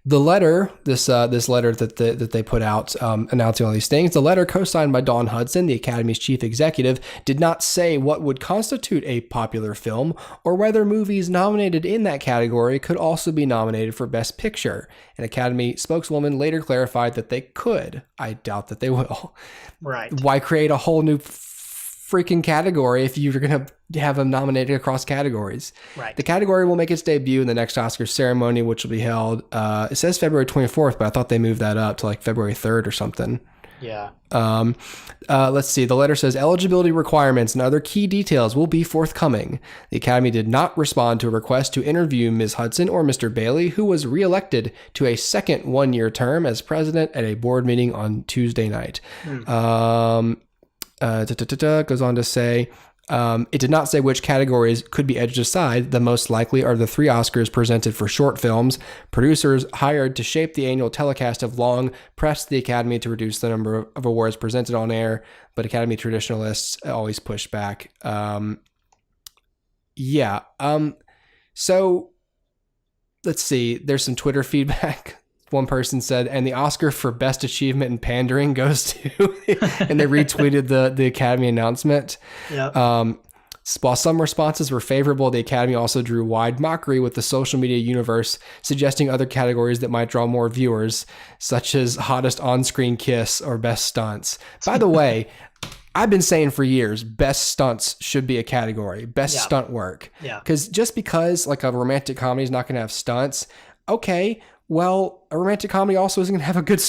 The letter, this letter that they put out announcing all these things, the letter co-signed by Dawn Hudson, the Academy's chief executive, did not say what would constitute a popular film or whether movies nominated in that category could also be nominated for Best Picture. An Academy spokeswoman later clarified that they could. I doubt that they will. Right. Why create a whole new freaking category if you're going to have them nominated across categories? Right. The category will make its debut in the next Oscars ceremony, which will be held, it says February 24th, but I thought they moved that up to like February 3rd or something. Yeah. Let's see. The letter says eligibility requirements and other key details will be forthcoming. The Academy did not respond to a request to interview Ms. Hudson or Mr. Bailey, who was reelected to a second one-year term as president at a board meeting on Tuesday night. Goes on to say, it did not say which categories could be edged aside. The most likely are the 3 Oscars presented for short films. Producers hired to shape the annual telecast have long pressed the Academy to reduce the number of awards presented on air, but Academy traditionalists always push back. So let's see. There's some Twitter feedback. One person said, and the Oscar for Best Achievement in Pandering goes to, and they retweeted the Academy announcement. Yep. While some responses were favorable, the Academy also drew wide mockery with the social media universe, suggesting other categories that might draw more viewers, such as Hottest On-Screen Kiss or Best Stunts. By the way, I've been saying for years, best stunts should be a category, best stunt work. Yeah. Because just because like a romantic comedy is not going to have stunts, okay, well, a romantic comedy also isn't going to have a good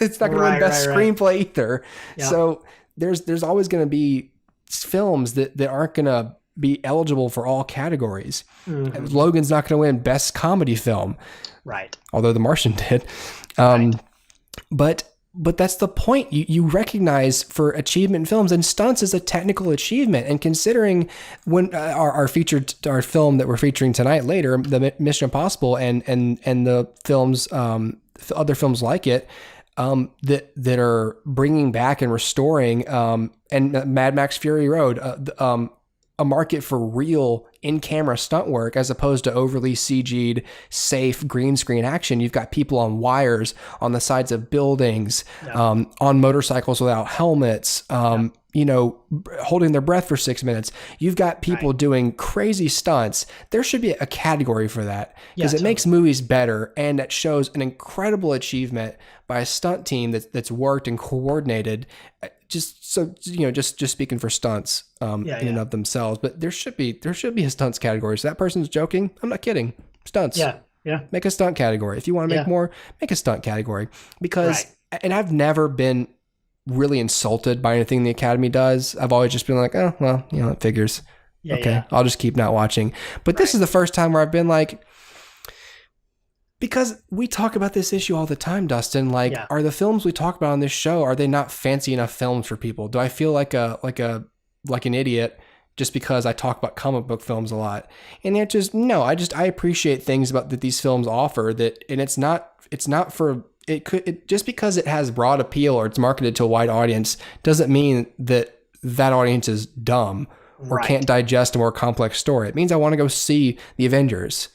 it's not going to win best screenplay either. Yeah. So there's always going to be films that aren't going to be eligible for all categories. Mm-hmm. Logan's not going to win best comedy film. Right. Although The Martian did. But that's the point. You recognize for achievement in films, and stunts is a technical achievement. And considering when our film that we're featuring tonight later, the Mission Impossible and the films, other films like it, that are bringing back and restoring, and Mad Max Fury Road, a market for real in-camera stunt work as opposed to overly CG'd, safe green screen action. You've got people on wires on the sides of buildings, on motorcycles without helmets, holding their breath for 6 minutes. You've got people doing crazy stunts. There should be a category for that because it makes movies better, and it shows an incredible achievement by a stunt team that's worked and coordinated. Just speaking for stunts in and of themselves, but there should be a stunts category. So that person's joking. I'm not kidding. Stunts. Yeah. Make a stunt category. If you want to make more, make a stunt category. Because, and I've never been really insulted by anything the Academy does. I've always just been like, oh, well, it figures. I'll just keep not watching. But this is the first time where I've been like, because we talk about this issue all the time, Dustin. Like, are the films we talk about on this show, are they not fancy enough films for people? Do I feel like an idiot just because I talk about comic book films a lot? And the answer is no. I appreciate things about that these films offer that, and it's not for just because it has broad appeal or it's marketed to a wide audience doesn't mean that audience is dumb or can't digest a more complex story. It means I want to go see the Avengers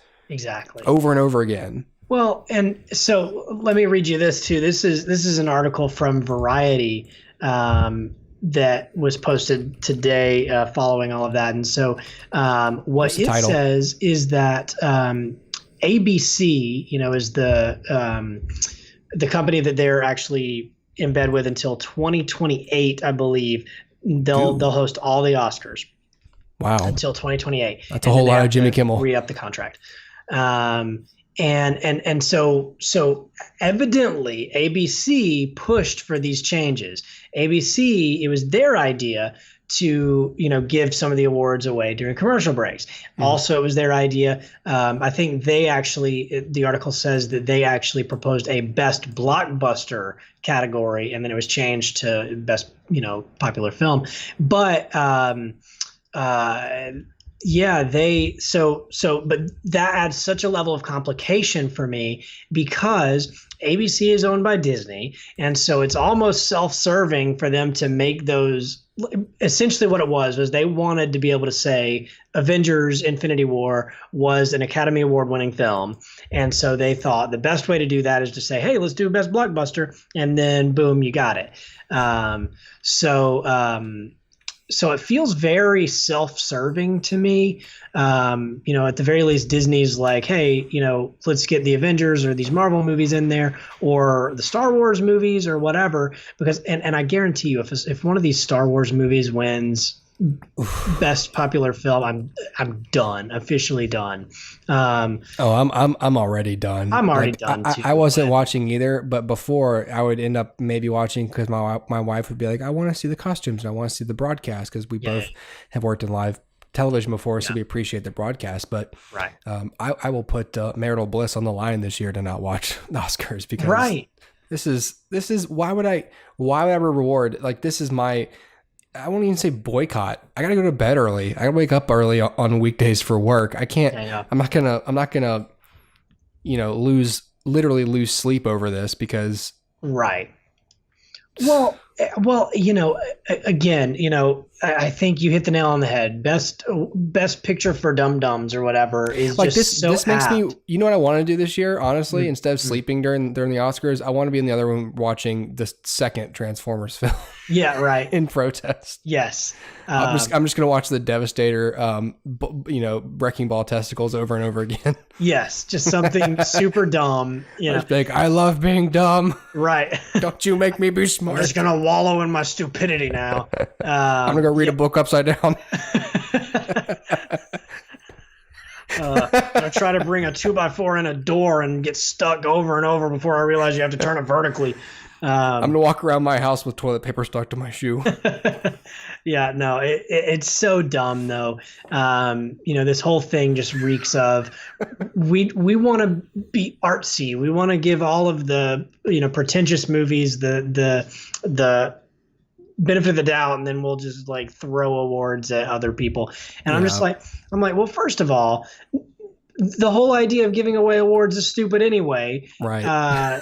over and over again. Well, and so let me read you this too. This is an article from Variety that was posted today following all of that. And so what it says is that ABC, is the company that they're actually in bed with until 2028, I believe. They'll host all the Oscars. Wow. Until 2028. That's a whole lot of Jimmy Kimmel. Re-up the contract. And so evidently ABC pushed for these changes. ABC, it was their idea to, give some of the awards away during commercial breaks. Also, it was their idea. I think the article says that they actually proposed a best blockbuster category, and then it was changed to best, popular film. But Yeah, but that adds such a level of complication for me because ABC is owned by Disney, and so it's almost self-serving for them to make those. Essentially, what it was they wanted to be able to say Avengers: Infinity War was an Academy Award-winning film, and so they thought the best way to do that is to say, "Hey, let's do Best Blockbuster," and then boom, you got it. So it feels very self-serving to me. At the very least, Disney's like, hey, let's get the Avengers or these Marvel movies in there, or the Star Wars movies or whatever. Because and I guarantee you, if one of these Star Wars movies wins best popular film, I'm done, officially done. I'm already done. I'm already done too. I wasn't watching either, but before I would end up maybe watching because my wife would be like, I want to see the costumes and I want to see the broadcast because we both have worked in live television before, so we appreciate the broadcast. But I will put marital bliss on the line this year to not watch the Oscars because this is why would I reward, like, this is my, I won't even say boycott. I gotta go to bed early. I gotta wake up early on weekdays for work. I can't. I'm not gonna, lose sleep over this because. Right. Well, again, I think you hit the nail on the head. Best picture for Dum Dums or whatever is like just so this makes apt. me. You know what I want to do this year? Honestly, instead of sleeping during the Oscars, I want to be in the other room watching the second Transformers film. Yeah, right. In protest. Yes. I'm just gonna watch the Devastator, wrecking ball testicles over and over again. Yes, just something super dumb. Just like, I love being dumb. Right. Don't you make me be smart. I'm just gonna wallow in my stupidity now. I'm gonna go read a book upside down. I'm gonna try to bring a 2x4 in a door and get stuck over and over before I realize you have to turn it vertically. I'm gonna walk around my house with toilet paper stuck to my shoe. Yeah, no, it's so dumb though. This whole thing just reeks of we want to be artsy. We want to give all of the pretentious movies the benefit of the doubt, and then we'll just like throw awards at other people. And I'm like, well, first of all, the whole idea of giving away awards is stupid anyway. Right.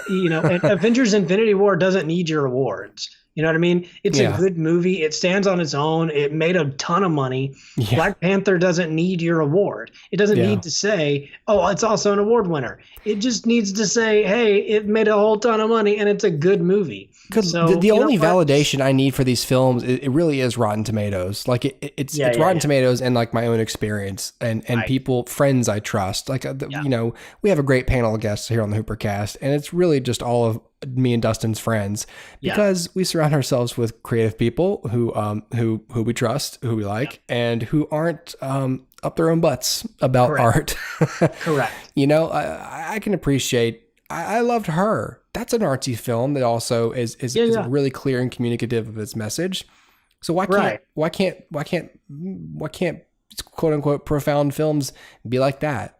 Avengers: Infinity War doesn't need your awards. You know what I mean? It's a good movie. It stands on its own. It made a ton of money. Yeah. Black Panther doesn't need your award. It doesn't need to say, oh, it's also an award winner. It just needs to say, hey, it made a whole ton of money and it's a good movie. Because the only validation I need for these films, it really is Rotten Tomatoes. Like it's Rotten Tomatoes and like my own experience and people, friends I trust. Like, we have a great panel of guests here on the HooperCast, and it's really just all of me and Dustin's friends because we surround ourselves with creative people who we trust, who we like, and who aren't up their own butts about art. Correct. I can appreciate. I loved Her. That's an artsy film that also is really clear and communicative of its message. So why can't quote unquote profound films be like that?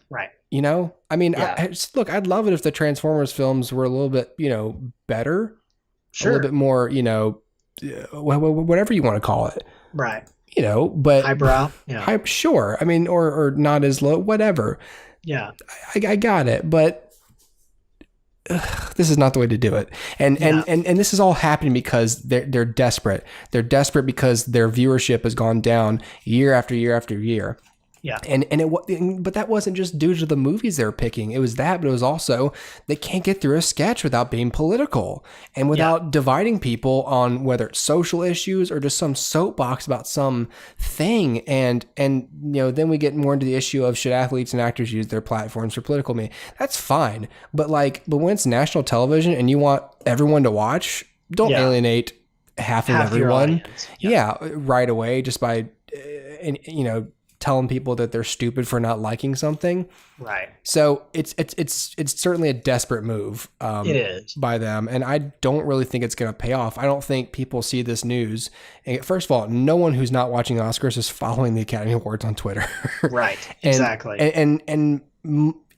Right. I mean, look, I'd love it if the Transformers films were a little bit, better, a little bit more, whatever you want to call it. Right. But highbrow. Sure. I mean, or not as low, whatever. Yeah. I got it. But this is not the way to do it. And this is all happening because they're desperate. They're desperate because their viewership has gone down year after year after year. Yeah. But that wasn't just due to the movies they were picking. It was that, but it was also they can't get through a sketch without being political and without dividing people on whether it's social issues or just some soapbox about some thing. And then we get more into the issue of should athletes and actors use their platforms for political meaning. That's fine. But when it's national television and you want everyone to watch, don't alienate half of everyone. Right away just by, telling people that they're stupid for not liking something. Right. So it's certainly a desperate move. It is by them. And I don't really think it's going to pay off. I don't think people see this news. And first of all, no one who's not watching Oscars is following the Academy Awards on Twitter. Right. Exactly. And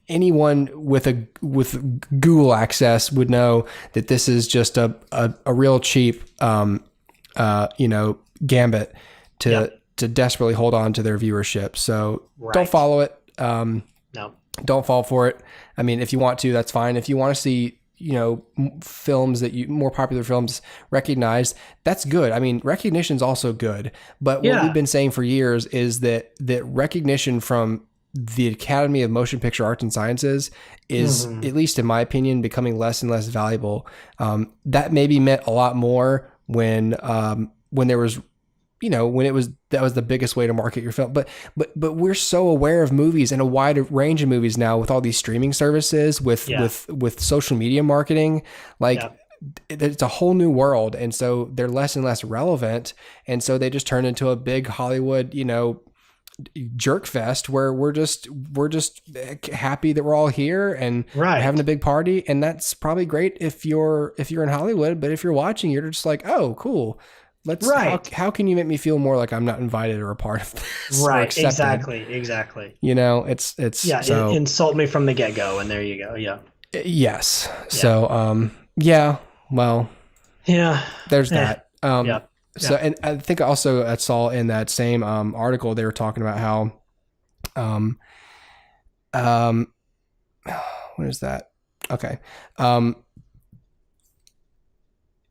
anyone with Google access would know that this is just a real cheap, gambit to to desperately hold on to their viewership. So Right. don't follow it. No. Don't fall for it. I mean, if you want to, that's fine. If you want to see, films that more popular films recognized, that's good. I mean, recognition's also good. But what we've been saying for years is that recognition from the Academy of Motion Picture Arts and Sciences is, at least in my opinion, becoming less and less valuable. That maybe meant a lot more when there was, that was the biggest way to market your film. But we're so aware of movies and a wide range of movies now with all these streaming services, with social media marketing, it's a whole new world. And so they're less and less relevant. And so they just turn into a big Hollywood, jerk fest where we're just happy that we're all here and having a big party. And that's probably great if you're in Hollywood, but if you're watching, you're just like, oh, cool. How can you make me feel more like I'm not invited or a part of this? Right. Exactly. Insult me from the get-go, and there you go. Yeah. Yes. Yeah. So, well, there's that. So, and I think also I saw in that same article, they were talking about how, what is that? Okay.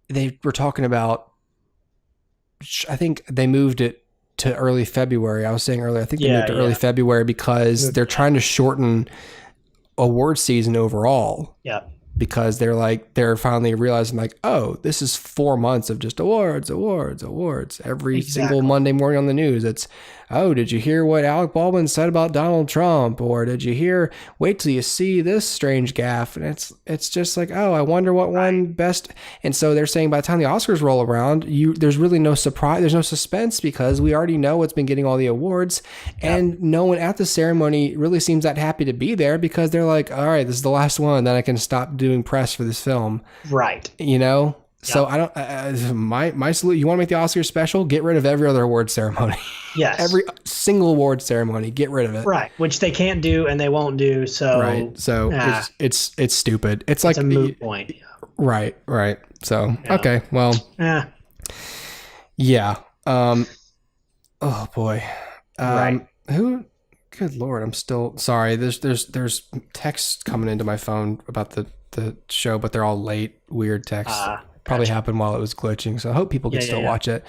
They were talking about, I think they moved it to early February. I was saying earlier, I think they moved to early February because they're trying to shorten award season overall. Yeah. Because they're finally realizing oh, this is 4 months of just awards. Every single Monday morning on the news, it's, oh, did you hear what Alec Baldwin said about Donald Trump? Or did you wait till you see this strange gaffe? And it's just oh, I wonder what won best. And so they're saying by the time the Oscars roll around, there's really no surprise. There's no suspense because we already know what's been getting all the awards. And no one at the ceremony really seems that happy to be there because they're like, all right, this is the last one. Then I can stop doing press for this film. Right. So I don't, my salute, you want to make the Oscars special? Get rid of every other award ceremony. Yes. Every single award ceremony, get rid of it. Right. Which they can't do and they won't do. So, right. So it's stupid. It's like a moot point. Right. So, okay. Well, yeah. Oh boy. Right. Good Lord. I'm still sorry. There's texts coming into my phone about the show, but they're all late, weird texts. Probably happened while it was glitching, so I hope people can still watch it.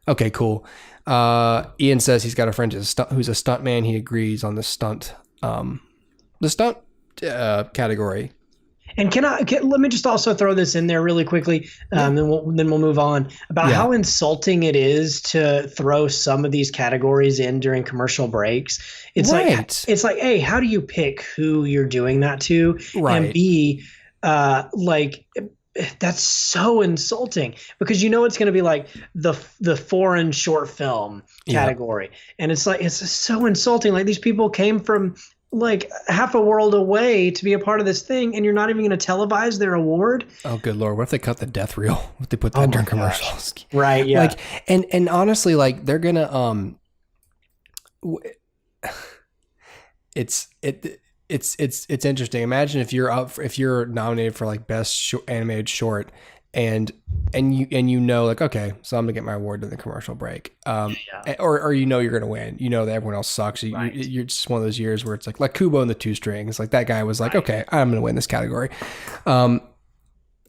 Okay, cool. Ian says he's got a friend who's a stunt man. He agrees on the stunt category. And let me just also throw this in there really quickly, then we'll move on about how insulting it is to throw some of these categories in during commercial breaks. It's like, hey, how do you pick who you're doing that to? Right. And B, that's so insulting because it's going to be like the foreign short film category, and it's so insulting. Like these people came from half a world away to be a part of this thing, and you're not even going to televise their award. Oh, good Lord. What if they cut the death reel? What if they put that during commercials? Right. Yeah. And honestly, they're going to, it's interesting. Imagine if you're nominated for best animated short and you okay, so I'm gonna get my award in the commercial break, or you're gonna win, that everyone else sucks. You're just one of those years where it's like Kubo and the Two Strings, that guy was okay, I'm gonna win this category.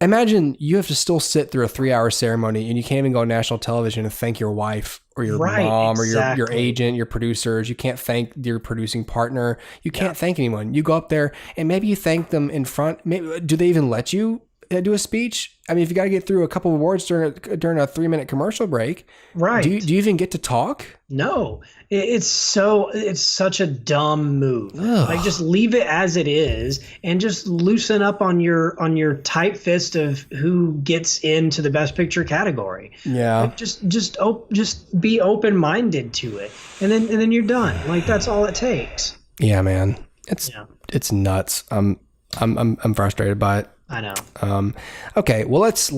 Imagine you have to still sit through a 3-hour ceremony and you can't even go on national television and thank your wife or your mom or your agent, your producers. You can't thank your producing partner. You can't thank anyone. You go up there and maybe you thank them in front. Maybe, do they even let you do a speech? I mean, if you got to get through a couple of awards during a 3-minute commercial break, right? Do you even get to talk? No, it's such a dumb move. Ugh. Just leave it as it is and just loosen up on your tight fist of who gets into the best picture category. Yeah, just be open minded to it, and then you're done. That's all it takes. Yeah, man, it's nuts. I'm frustrated by it. I know. Okay, well let's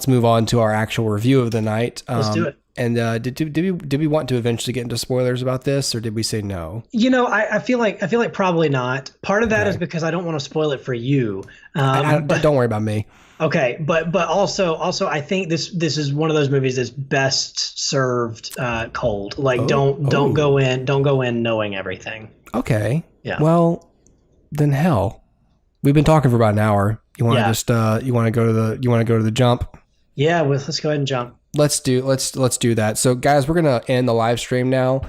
move on to our actual review of the night. Let's do it. Did we want to eventually get into spoilers about this, or did we say no? I feel like probably not. Part of that is because I don't want to spoil it for you. But don't worry about me. Okay, but also I think this is one of those movies that's best served cold. Like don't go in knowing everything. Okay. Yeah. Well, then hell, we've been talking for about an hour. You want to just you want to go to the jump? Yeah, let's go ahead and jump. Let's do that. So guys, we're gonna end the live stream now.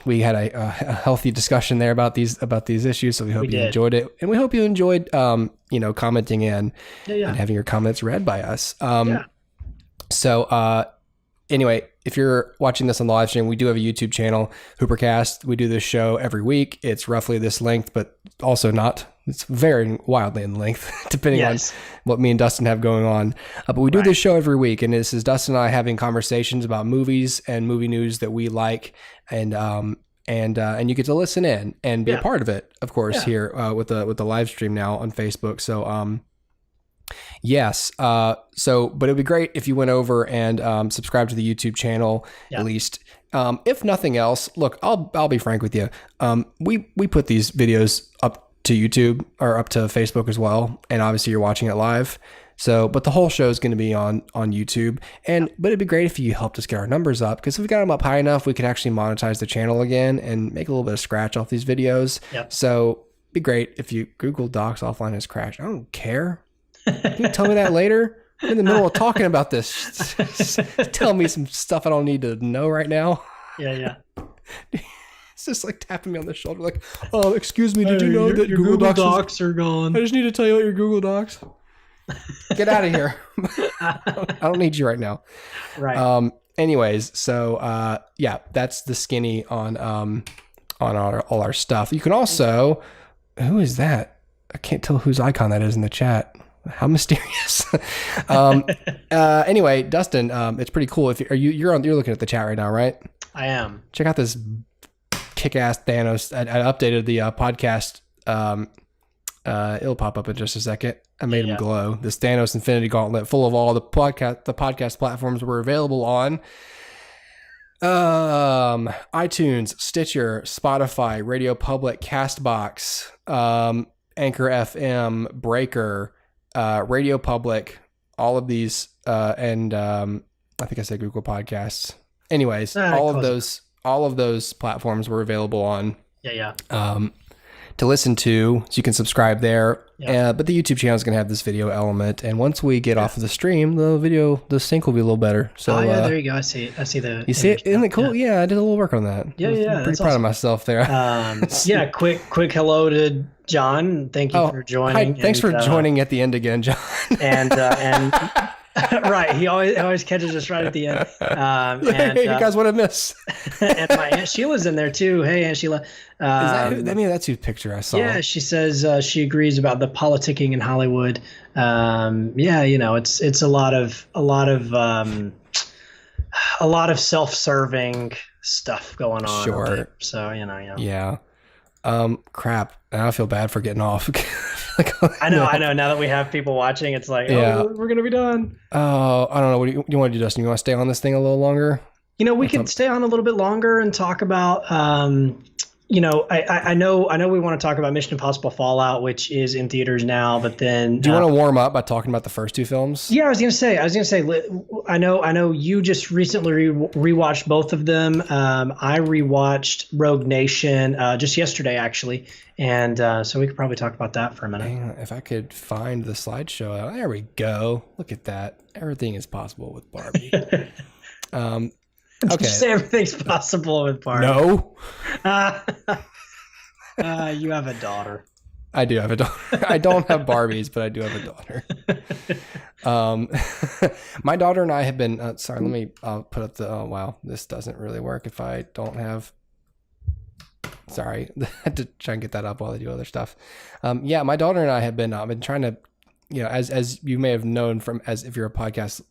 We had a healthy discussion there about these issues, so we hope you enjoyed it, and we hope you enjoyed commenting in and having your comments read by us. So anyway, if you're watching this on the live stream, we do have a YouTube channel, HooperCast. We do this show every week. It's roughly this length, but also not. It's very wildly in length, depending on what me and Dustin have going on. But we do this show every week, and this is Dustin and I having conversations about movies and movie news that we like, and you get to listen in and be a part of it, of course, here with the live stream now on Facebook. So yes, but it'd be great if you went over and subscribe to the YouTube channel at least. If nothing else, look, I'll be frank with you. We put these videos up to YouTube or up to Facebook as well, and obviously you're watching it live. So, but the whole show is going to be on YouTube, but it'd be great if you helped us get our numbers up, because if we got them up high enough, we could actually monetize the channel again and make a little bit of scratch off these videos. So, it'd be great if you Google Docs offline has crashed. I don't care. Can you tell me that later? I'm in the middle of talking about this. Tell me some stuff I don't need to know right now. Yeah. It's just like tapping me on the shoulder, like, "Oh, excuse me, did you know that your Google Docs are gone? I just need to tell you about your Google Docs. Get out of here. I don't need you right now." Right. Anyways, so that's the skinny on all our stuff. You can also, who is that? I can't tell whose icon that is in the chat. How mysterious. Anyway, Dustin, it's pretty cool. If you're looking at the chat right now, right? I am. Check out this kick-ass Thanos. I updated the podcast. It'll pop up in just a second. I made him glow. This Thanos Infinity Gauntlet, full of all the podcast platforms we're available on. iTunes, Stitcher, Spotify, RadioPublic, CastBox, Anchor FM, Breaker, RadioPublic, all of these, and I think I said Google Podcasts. Anyways, all of those platforms were available on. To listen to, so you can subscribe there. But the YouTube channel is going to have this video element, and once we get off of the stream, the sync will be a little better. So there you go. I see the. You see it? Isn't it cool? Yeah, I did a little work on that. I'm pretty proud of myself there. Quick hello to John. Thank you for joining. Thanks for joining at the end again, John. and right, he always catches us right at the end. Hey, you guys, what a miss! And my Aunt Sheila's in there too. Hey, Aunt Sheila. That's whose picture I saw. Yeah, she says she agrees about the politicking in Hollywood. It's a lot of self-serving stuff going on. Sure. So Yeah. Crap. Now I feel bad for getting off. I know. Now that we have people watching, it's like, we're gonna be done. Oh, I don't know. What do you want to do, Dustin? You want to stay on this thing a little longer? We can stay on a little bit longer and talk about. I know we want to talk about Mission Impossible Fallout, which is in theaters now. But then, do you want to warm up by talking about the first two films? Yeah, I was gonna say. I know you just recently rewatched both of them. I rewatched Rogue Nation just yesterday, actually, and so we could probably talk about that for a minute. Hang on, if I could find the slideshow, there we go. Look at that. Everything is possible with Barbie. Okay. Did you say everything's possible with Barbie? No. You have a daughter. I do have a daughter. I don't have Barbies, but I do have a daughter. My daughter and I have been. Sorry, let me put up the. Oh wow, this doesn't really work if I don't have. Sorry, I had to try and get that up while I do other stuff. My daughter and I have been trying to. As you may have known as if you're a podcast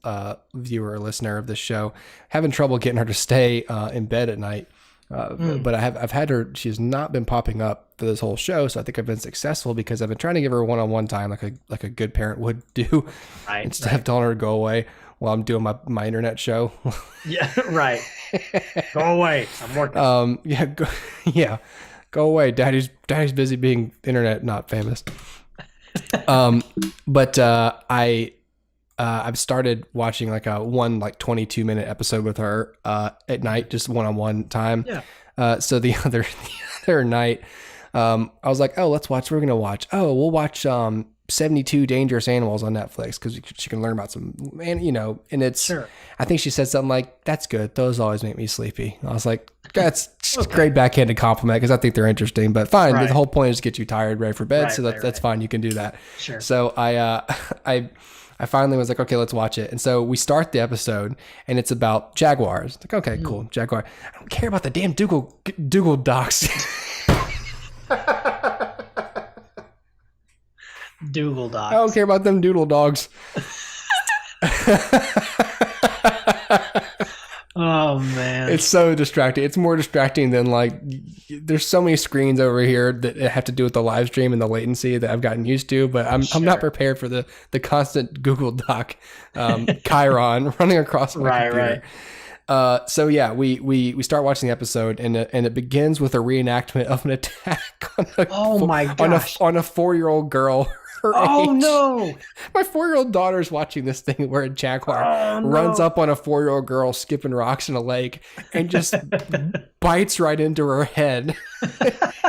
viewer or listener of this show, having trouble getting her to stay in bed at night. But I've had her. She has not been popping up for this whole show, so I think I've been successful because I've been trying to give her one-on-one time, like a good parent would do, instead of telling her to go away. while I'm doing my internet show. Yeah, right. Go away. I'm working. Yeah, go away. Daddy's busy being internet not famous. But I've started watching like a 22-minute episode with her at night, just one-on-one time. Yeah. So the other night, I was like, oh, we're gonna watch. Oh, we'll watch 72 Dangerous Animals on Netflix because she can learn about some, and it's. Sure. I think she said something like, "That's good. Those always make me sleepy." I was like, "That's just a great backhanded compliment because I think they're interesting." But fine, the whole point is to get you tired, ready for bed. So that's fine. You can do that. Sure. So I finally was like, okay, let's watch it. And so we start the episode, and it's about jaguars. Like, okay, cool, jaguar. I don't care about the damn Dougal dogs. Dougal dogs. I don't care about them doodle dogs. Oh man, it's so distracting. It's more distracting than there's so many screens over here that have to do with the live stream and the latency that I've gotten used to, but I'm not prepared for the constant Google Doc Chiron running across my computer. Right. So yeah, we start watching the episode and it begins with a reenactment of an attack on a 4-year-old girl. Oh no! My 4-year-old daughter's watching this thing where a jaguar runs up on a 4-year-old girl skipping rocks in a lake and just bites right into her head,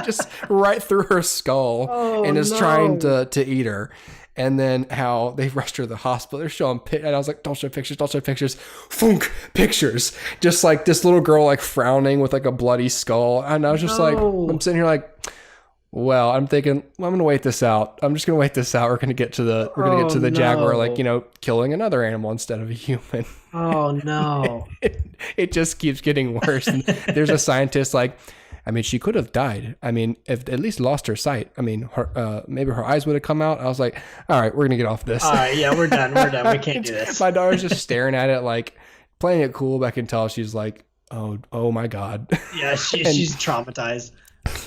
just right through her skull, and is trying to eat her. And then how they rushed her to the hospital. They're showing and I was like, don't show pictures. Funk, pictures. Just like this little girl like frowning with like a bloody skull. And I was just like, I'm sitting here like, well, I'm thinking, I'm going to wait this out. I'm just going to wait this out. We're going to get to the jaguar, like, killing another animal instead of a human. Oh no. It just keeps getting worse. And there's a scientist like, I mean, she could have died. I mean, if at least lost her sight. I mean, maybe her eyes would have come out. I was like, all right, we're going to get off this. All right, yeah, we're done. We can't do this. My daughter's just staring at it, like playing it cool, but I can tell she's like, oh my God. Yeah, she's traumatized.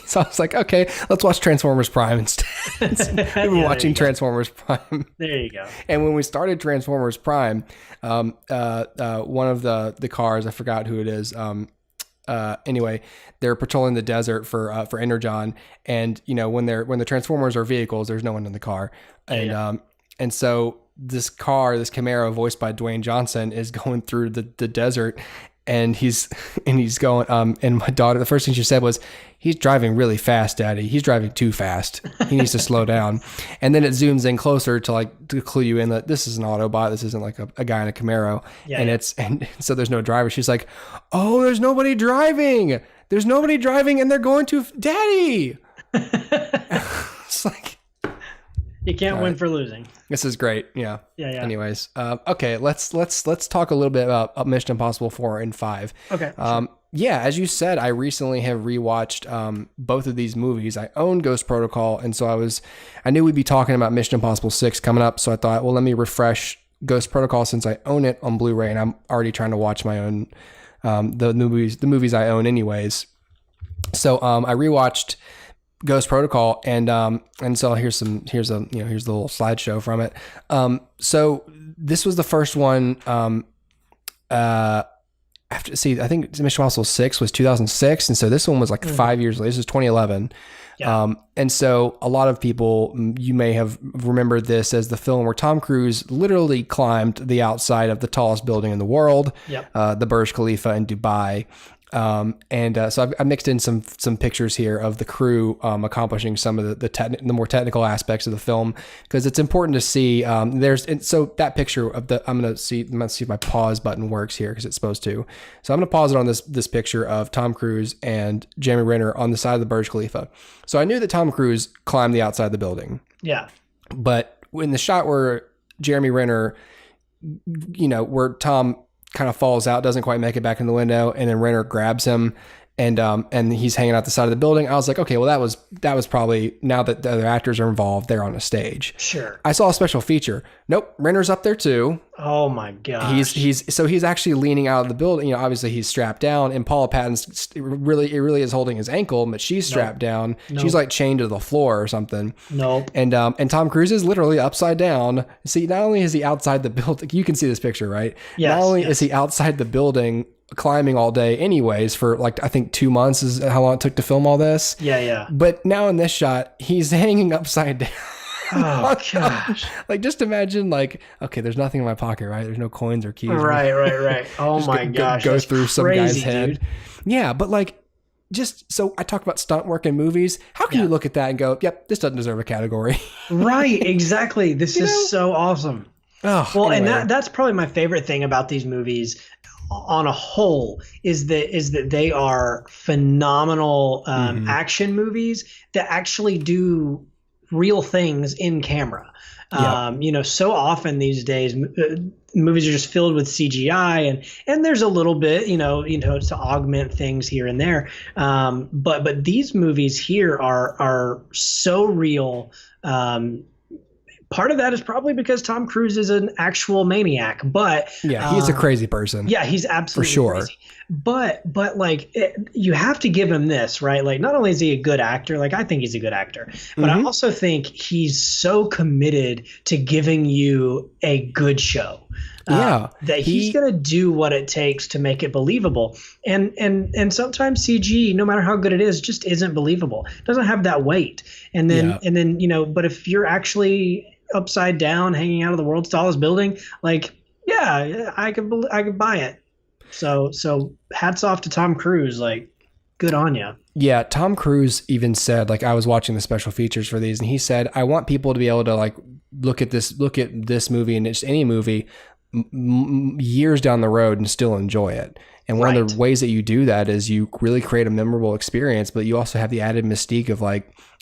So I was like, okay, let's watch Transformers Prime instead. We've been watching Transformers Prime. There you go. And when we started Transformers Prime, one of the cars, I forgot who it is. Anyway, they're patrolling the desert for Energon, and when the Transformers are vehicles, there's no one in the car, and so this Camaro voiced by Dwayne Johnson is going through the desert. And he's going, and my daughter, the first thing she said was, he's driving really fast, Daddy. He's driving too fast. He needs to slow down. And then it zooms in closer to clue you in that this is an Autobot. This isn't like a guy in a Camaro. Yeah, and so there's no driver. She's like, oh, there's nobody driving. There's nobody driving and they're going to Daddy. It's like, you can't win for losing. This is great. Yeah. Yeah. Anyways, okay, let's talk a little bit about Mission Impossible 4 and 5. Okay. Sure. Yeah, as you said, I recently have rewatched both of these movies. I own Ghost Protocol, and so I knew we'd be talking about Mission Impossible 6 coming up, so I thought, well, let me refresh Ghost Protocol since I own it on Blu-ray, and I'm already trying to watch my own the movies I own anyways. So I rewatched Ghost Protocol, and so here's the little slideshow from it. So this was the first one. I think Mission Impossible 6 was 2006, and so this one was like 5 years later. This is 2011. Yeah. And so a lot of people, you may have remembered this as the film where Tom Cruise literally climbed the outside of the tallest building in the world, the Burj Khalifa in Dubai. So I've mixed in some pictures here of the crew accomplishing some of the more technical aspects of the film, because it's important to see. So that picture of I'm gonna see if my pause button works here, because it's supposed to. So I'm gonna pause it on this picture of Tom Cruise and Jeremy Renner on the side of the Burj Khalifa. So I knew that Tom Cruise climbed the outside of the building. Yeah. But in the shot where Jeremy Renner, where Tom kind of falls out, doesn't quite make it back in the window, and then Renner grabs him, and he's hanging out the side of the building. I was like, okay, well that was probably, now that the other actors are involved, they're on a stage. Sure. I saw a special feature. Nope, Renner's up there too. Oh my gosh. He's actually leaning out of the building. You know, obviously he's strapped down, and Paula Patton's really is holding his ankle, but she's strapped down. She's like chained to the floor or something. Nope. And Tom Cruise is literally upside down. See, not only is he outside the building, you can see this picture, right? Yes, not only is he outside the building climbing all day anyways, for like I think 2 months is how long it took to film all this. Yeah. But now in this shot, he's hanging upside down. Oh gosh. Like, just imagine, like, okay, there's nothing in my pocket, right? There's no coins or keys. Right. Oh my gosh. Go through some guy's head. Dude. Yeah, but like, just so I talk about stunt work in movies. How can you look at that and go, yep, this doesn't deserve a category? Right, exactly. This is so awesome. Oh, well, anyway. and that's probably my favorite thing about these movies on a whole is that they are phenomenal action movies that actually do real things in camera. You know, so often these days movies are just filled with CGI, and there's a little bit, you know, to augment things here and there. But these movies here are so real. Part of that is probably because Tom Cruise is an actual maniac, but he's a crazy person. Yeah, he's absolutely for sure. Crazy. But like you have to give him this, right? Like, not only is he a good actor, like I think he's a good actor, but I also think he's so committed to giving you a good show. That he's going to do what it takes to make it believable. And sometimes CG, no matter how good it is, just isn't believable. It doesn't have that weight. And then, you know, but if you're actually upside down hanging out of the world's tallest building, like, I could buy it. So hats off to Tom Cruise, like, good on you. Yeah, Tom Cruise even said, like, I was watching the special features for these, and he said, I want people to be able to, like, look at this movie, and just any movie years down the road and still enjoy it. And one of the ways that you do that is you really create a memorable experience, but you also have the added mystique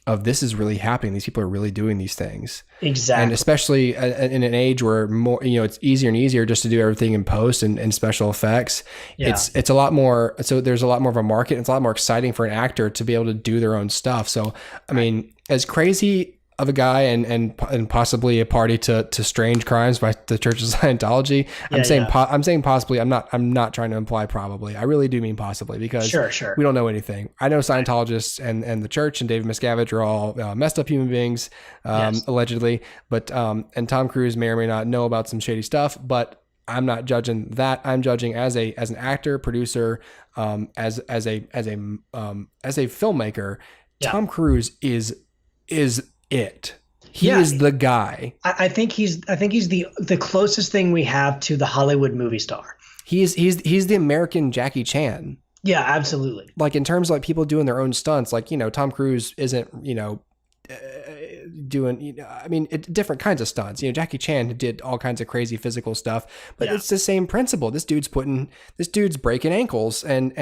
of this is really happening. These people are really doing these things. Exactly. And especially in an age where more, you know, it's easier and easier just to do everything in post and special effects. Yeah. It's a lot more. So there's a lot more of a market. It's a lot more exciting for an actor to be able to do their own stuff. So, I mean, as crazy of a guy and possibly a party to strange crimes by the Church of Scientology. I'm saying possibly. I'm not trying to imply probably. I really do mean possibly, because sure. we don't know anything. I know Scientologists and the church and David Miscavige are all messed up human beings, allegedly. But and Tom Cruise may or may not know about some shady stuff. But I'm not judging that. I'm judging as an actor, producer, as a filmmaker. Yeah. Tom Cruise is it. He is the guy. I think he's the closest thing we have to the Hollywood movie star. He's the American Jackie Chan. Yeah, absolutely. Like, in terms of, like, people doing their own stunts, like, you know, Tom Cruise isn't, you know, doing, you know, I mean, different kinds of stunts. You know, Jackie Chan did all kinds of crazy physical stuff, but it's the same principle. This dude's breaking ankles and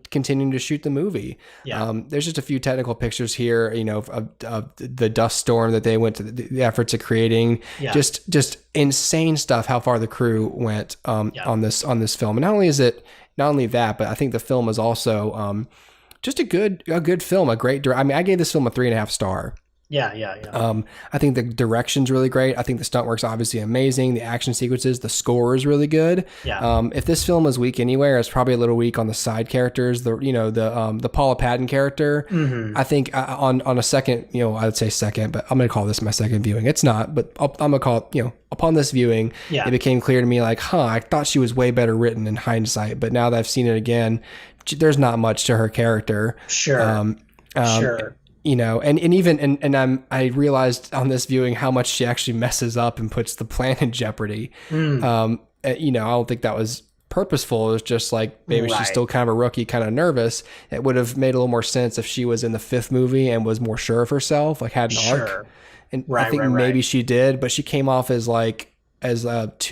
continuing to shoot the movie. Yeah. There's just a few technical pictures here, you know, of the dust storm that they went to, the efforts of creating. Yeah. Just insane stuff. How far the crew went on this film, and not only that, but I think the film is also just a good film, a great. I mean, I gave this film a 3.5 star. Yeah. I think the direction's really great. I think the stunt work's obviously amazing. The action sequences, the score is really good. Yeah. If this film is weak anywhere, it's probably a little weak on the side characters. The Paula Patton character. Mm-hmm. I think on a second, you know, I would say second, but I'm gonna call this my second viewing. It's not, but I'm gonna call it, you know, upon this viewing, it became clear to me, like, I thought she was way better written in hindsight, but now that I've seen it again, there's not much to her character. Sure. Sure. You know, I realized on this viewing how much she actually messes up and puts the plan in jeopardy. You know, I don't think that was purposeful. It was just like, maybe she's still kind of a rookie, kind of nervous. It would have made a little more sense if she was in the 5th movie and was more sure of herself, like had an arc. And I think maybe she did, but she came off as like, not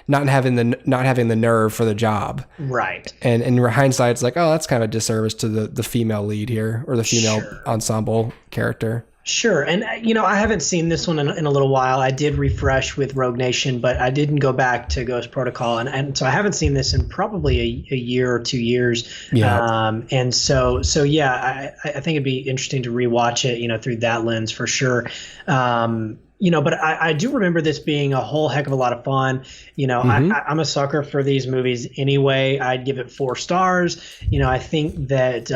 having the nerve for the job. Right. And in hindsight, it's like, oh, that's kind of a disservice to the female lead here, or the female ensemble character. Sure. And, I haven't seen this one in a little while. I did refresh with Rogue Nation, but I didn't go back to Ghost Protocol. And so I haven't seen this in probably a year or 2 years. Yeah. And so yeah, I think it'd be interesting to rewatch it, through that lens for sure. But I do remember this being a whole heck of a lot of fun. I'm a sucker for these movies anyway. I'd give it 4 stars. I think that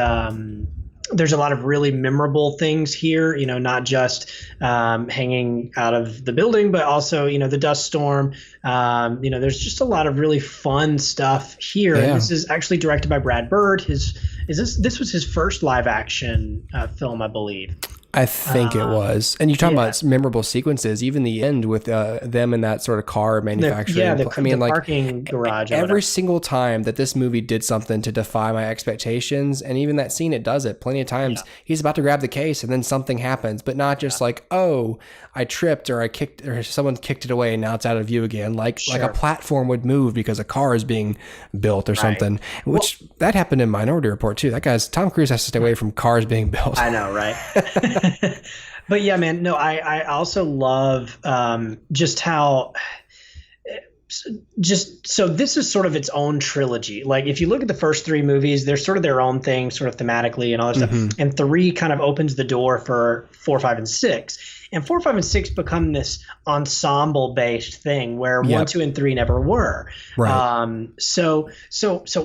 there's a lot of really memorable things here, not just hanging out of the building, but also, the dust storm. There's just a lot of really fun stuff here. Yeah. And this is actually directed by Brad Bird. This was his first live action film, I believe. I think it was. And you're talking about memorable sequences, even the end with them in that sort of car manufacturing. The parking garage. Every single time that this movie did something to defy my expectations, and even that scene, it does it plenty of times. Yeah. He's about to grab the case and then something happens, but not just like, oh, I tripped or I kicked or someone kicked it away and now it's out of view again. Like a platform would move because a car is being built or something, which that happened in Minority Report too. Tom Cruise has to stay away from cars being built. I know, right? But yeah, man, no, I also love just how so this is sort of its own trilogy. Like if you look at the first 3 movies, they're sort of their own thing, sort of thematically and all that stuff. And 3 kind of opens the door for 4, 5, and 6. And 4, 5, and 6 become this ensemble-based thing where 1, 2, and 3 never were. Right. So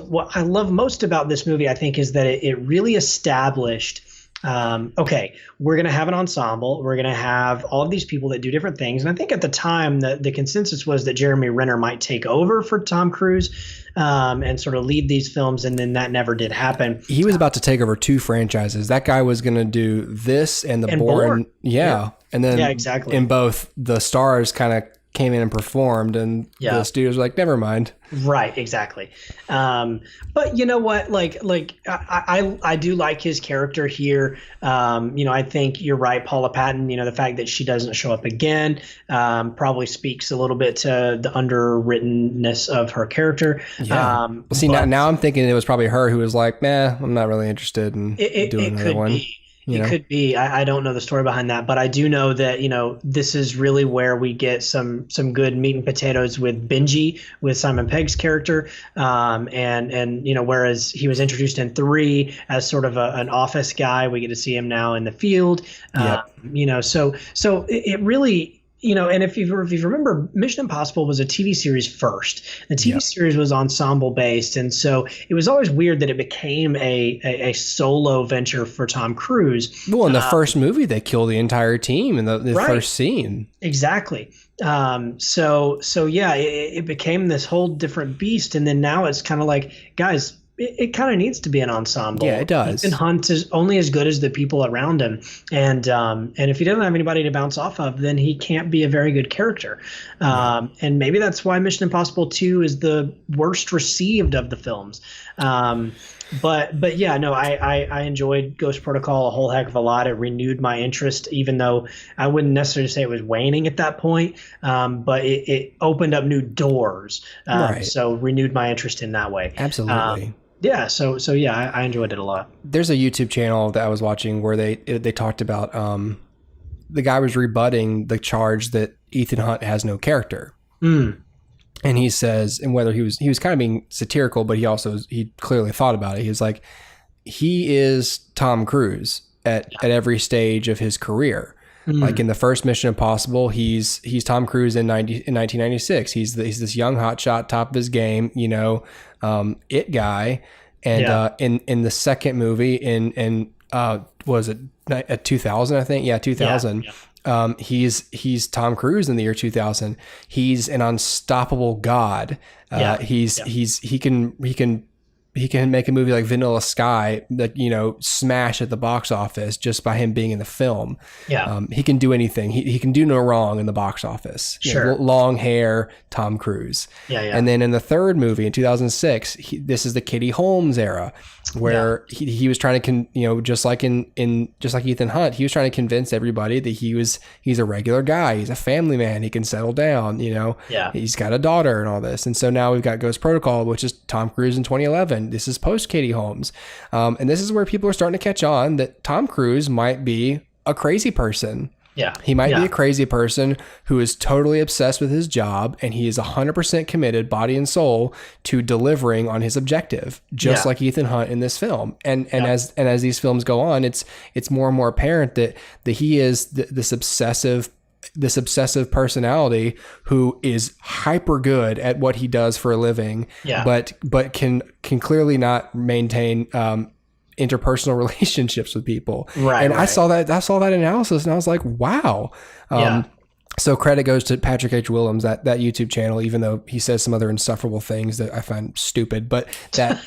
what I love most about this movie, I think, is that it really established okay, we're going to have an ensemble. We're going to have all of these people that do different things. And I think at the time the consensus was that Jeremy Renner might take over for Tom Cruise and sort of lead these films. And then that never did happen. He was about to take over 2 franchises. That guy was going to do this and the Bourne. Yeah. And then exactly. In both, the stars kind of came in and performed and the studios were like, never mind. Right, exactly. But you know what? Like I do like his character here. I think you're right, Paula Patton. The fact that she doesn't show up again probably speaks a little bit to the underwrittenness of her character. Yeah. Now I'm thinking it was probably her who was like, nah, I'm not really interested in doing another one. It could be. I don't know the story behind that, but I do know that, this is really where we get some good meat and potatoes with Benji, with Simon Pegg's character. Whereas he was introduced in 3 as sort of an office guy, we get to see him now in the field. So it really, and if you remember, Mission Impossible was a TV series first. The TV series was ensemble based, and so it was always weird that it became a solo venture for Tom Cruise. Well, in the first movie, they kill the entire team in the first scene. Exactly. It became this whole different beast, and then now it's kind of like, guys, it kind of needs to be an ensemble. Yeah, it does. Ethan Hunt is only as good as the people around him, and if he doesn't have anybody to bounce off of, then he can't be a very good character. And maybe that's why Mission Impossible 2 is the worst received of the films. But yeah, no, I enjoyed Ghost Protocol a whole heck of a lot. It renewed my interest, even though I wouldn't necessarily say it was waning at that point. But it opened up new doors. So renewed my interest in that way. Absolutely. So I enjoyed it a lot. There's a YouTube channel that I was watching where they talked about the guy was rebutting the charge that Ethan Hunt has no character. And he says, and whether he was kind of being satirical, but he clearly thought about it. He was like, he is Tom Cruise at every stage of his career. Like in the first Mission Impossible, he's Tom Cruise in 1996. He's this young hotshot, top of his game, it guy. And in the second movie was it 2000? I think 2000. He's Tom Cruise in the year 2000. He's an unstoppable god. He can make a movie like Vanilla Sky, like, smash at the box office just by him being in the film. He can do anything. He can do no wrong in the box office. Sure. Long hair, Tom Cruise. And then in the third movie in 2006, this is the Katie Holmes era, where he was trying to just like Ethan Hunt, he was trying to convince everybody that he's a regular guy. He's a family man. He can settle down. He's got a daughter and all this. And so now we've got Ghost Protocol, which is Tom Cruise in 2011. This is post Katie Holmes. And this is where people are starting to catch on that Tom Cruise might be a crazy person. Yeah. He might be a crazy person who is totally obsessed with his job, and he is 100% committed, body and soul, to delivering on his objective, just like Ethan Hunt in this film. And as these films go on, it's more and more apparent that he is this obsessive personality who is hyper good at what he does for a living, but can clearly not maintain interpersonal relationships with people. Right. I saw that analysis and I was like, wow. So credit goes to Patrick H. Willems, that YouTube channel, even though he says some other insufferable things that I find stupid, but that,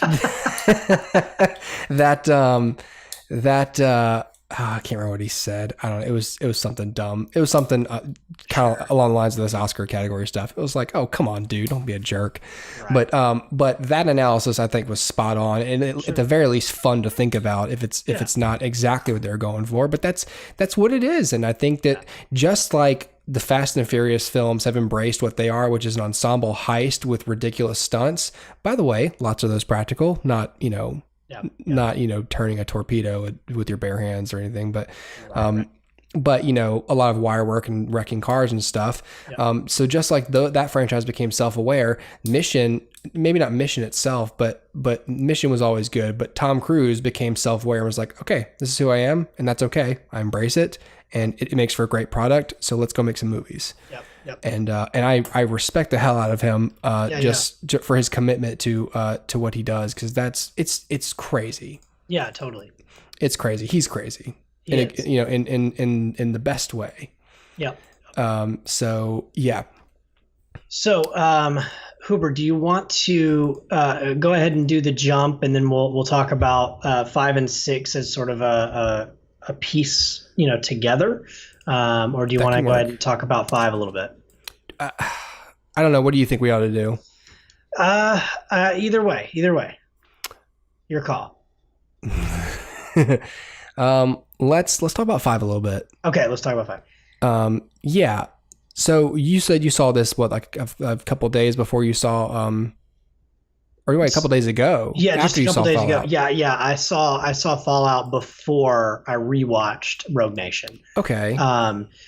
I can't remember what he said. I don't know. It was something dumb. It was something kind of along the lines of this Oscar category stuff. It was like, oh, come on, dude, don't be a jerk. Right. But that analysis I think was spot on, and at the very least fun to think about if it's not exactly what they're going for. But that's what it is, and I think that just like the Fast and Furious films have embraced what they are, which is an ensemble heist with ridiculous stunts. By the way, lots of those practical, not not turning a torpedo with your bare hands or anything, but but a lot of wire work and wrecking cars and stuff. So just like that franchise became self-aware, maybe not Mission itself, but Mission was always good, but Tom Cruise became self-aware and was like, okay, this is who I am, and that's okay. I embrace it, and it makes for a great product, so let's go make some movies. Yep. And I respect the hell out of him just for his commitment to what he does, because it's crazy. Yeah, totally. It's crazy. He's crazy. In the best way. Yep. So yeah. So Hooper, do you want to go ahead and do the jump, and then we'll talk about 5 and 6 as sort of a piece, together? Or do you want to go ahead and talk about 5 a little bit? I don't know. What do you think we ought to do? Either way. Your call. Let's talk about 5 a little bit. Okay, let's talk about 5. Yeah. So you said you saw this, like a couple of days before you saw, or wait, a couple of days ago. Yeah, just a couple days ago. Yeah. I saw Fallout before I rewatched Rogue Nation. Okay.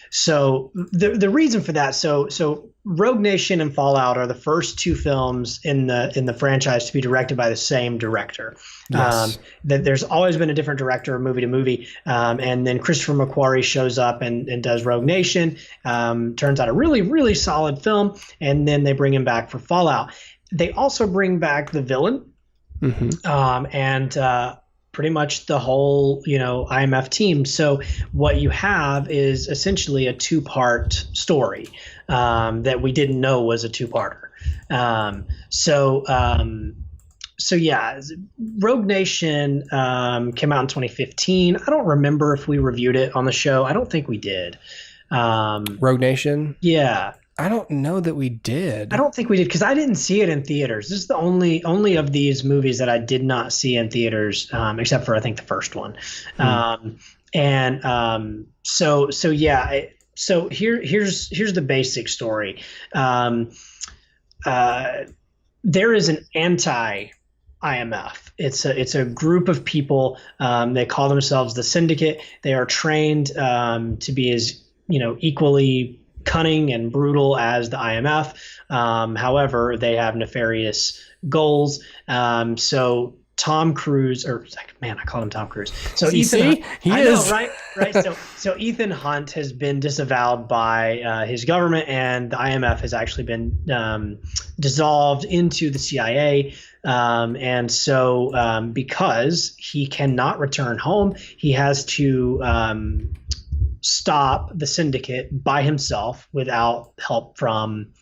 So the reason for that, so Rogue Nation and Fallout are the first 2 films in the franchise to be directed by the same director. Yes. There's always been a different director, movie to movie, and then Christopher McQuarrie shows up and does Rogue Nation. Turns out a really, really solid film, and then they bring him back for Fallout. They also bring back the villain, and pretty much the whole, IMF team. So what you have is essentially a 2-part story that we didn't know was a 2-parter. So yeah, Rogue Nation came out in 2015. I don't remember if we reviewed it on the show. I don't think we did. Rogue Nation? Yeah. I don't know that we did. I don't think we did, because I didn't see it in theaters. This is the only of these movies that I did not see in theaters, except for I think the first one. So yeah. So here's the basic story. There is an anti-IMF. It's a group of people. They call themselves the Syndicate. They are trained to be as equally cunning and brutal as the IMF. However, they have nefarious goals. So Tom Cruise, I call him Tom Cruise. So Ethan, he is right. So Ethan Hunt has been disavowed by his government, and the IMF has actually been dissolved into the CIA. And so because he cannot return home, he has to stop the Syndicate by himself without help from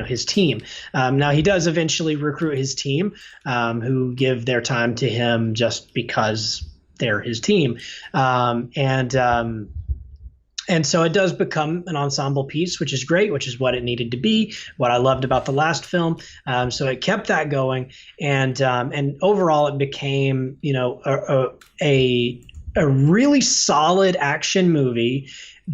his team. Now he does eventually recruit his team, who give their time to him just because they're his team. And so it does become an ensemble piece, which is great, which is what it needed to be, what I loved about the last film. So it kept that going, and overall it became, a really solid action movie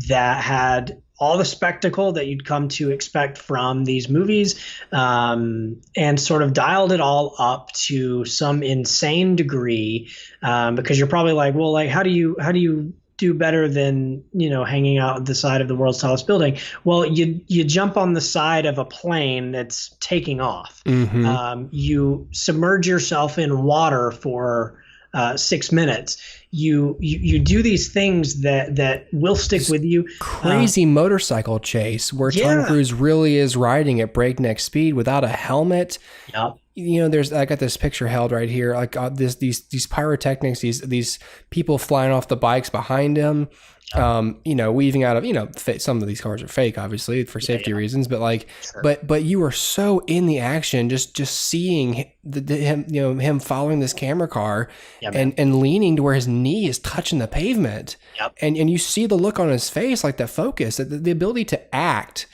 that had all the spectacle that you'd come to expect from these movies, and sort of dialed it all up to some insane degree, because you're probably like, well, like how do you do better than, hanging out at the side of the world's tallest building? Well, you jump on the side of a plane that's taking off. You submerge yourself in water for 6 minutes. You do these things that will stick with you. Crazy motorcycle chase where Tom Cruise really is riding at breakneck speed without a helmet. Yep. I got this picture held right here. Like these pyrotechnics, these people flying off the bikes behind him. Weaving out of, some of these cars are fake, obviously, for safety reasons, but but you were so in the action, just seeing him following this camera car and leaning to where his knee is touching the pavement. And you see the look on his face, like that focus, the ability to act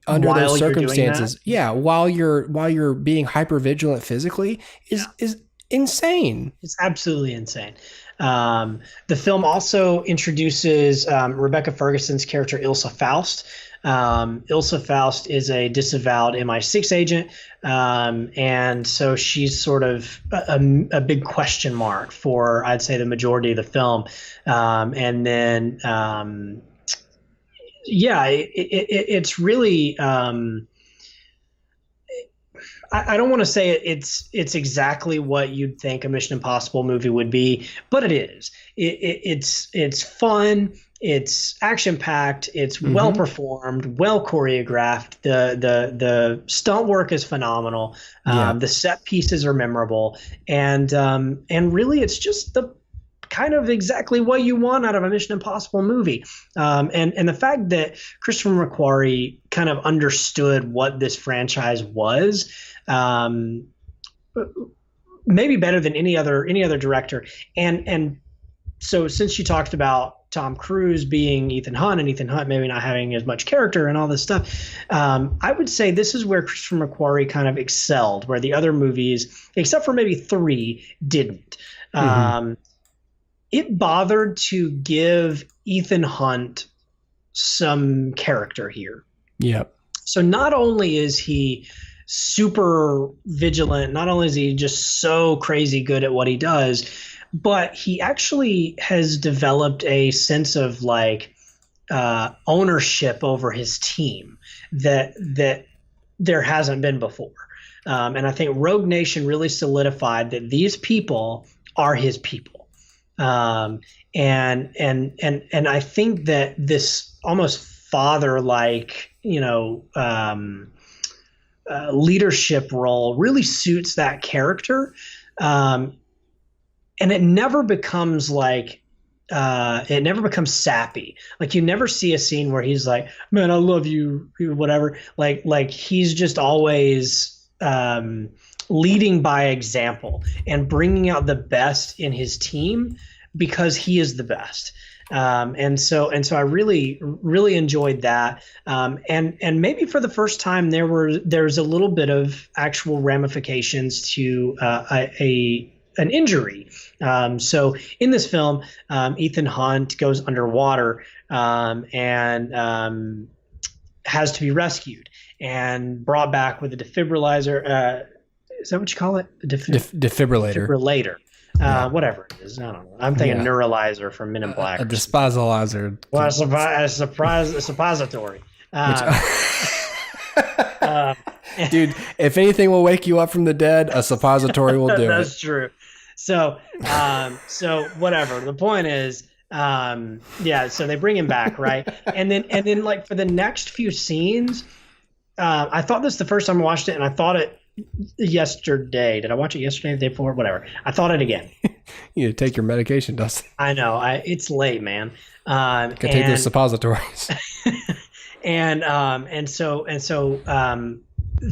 under those circumstances. While you're being hyper vigilant physically is insane. It's absolutely insane. The film also introduces Rebecca Ferguson's character Ilsa Faust. Ilsa Faust is a disavowed MI6 agent, and so she's sort of a big question mark for, I'd say, the majority of the film. And then it's really I don't want to say it's exactly what you'd think a Mission Impossible movie would be, but it is. It's fun. It's action packed. It's well performed, well choreographed. The stunt work is phenomenal. The set pieces are memorable, and really, it's just the kind of exactly what you want out of a Mission Impossible movie. And the fact that Christopher McQuarrie kind of understood what this franchise was, maybe better than any other director. And so since you talked about Tom Cruise being Ethan Hunt and Ethan Hunt maybe not having as much character and all this stuff, I would say this is where Christopher McQuarrie kind of excelled, where the other movies, except for maybe 3, didn't. It bothered to give Ethan Hunt some character here. Yep. So not only is he super vigilant, not only is he just so crazy good at what he does, but he actually has developed a sense of ownership over his team that there hasn't been before. And I think Rogue Nation really solidified that these people are his people. And I think that this almost father-like, leadership role really suits that character. And it never becomes sappy. Like, you never see a scene where he's like, man, I love you, whatever. Like he's just always, leading by example and bringing out the best in his team because he is the best. And so I really, really enjoyed that. And maybe for the first time there's a little bit of actual ramifications to an injury. So in this film, Ethan Hunt goes underwater and has to be rescued and brought back with a defibrillator. Is that what you call it? Defibrillator. Defibrillator. Whatever it is. I don't know. I'm thinking neuralizer from Men in Black. A disposalizer. Well, a suppository. Dude, if anything will wake you up from the dead, a suppository will do That's true. So whatever. The point is, so they bring him back, right? And then like for the next few scenes, I thought this the first time I watched it, and I thought it yesterday. Did I watch it yesterday, the day before? Whatever. I thought it again. You need to take your medication, Dustin. I know. It's late, man. Gotta take those suppositories. and so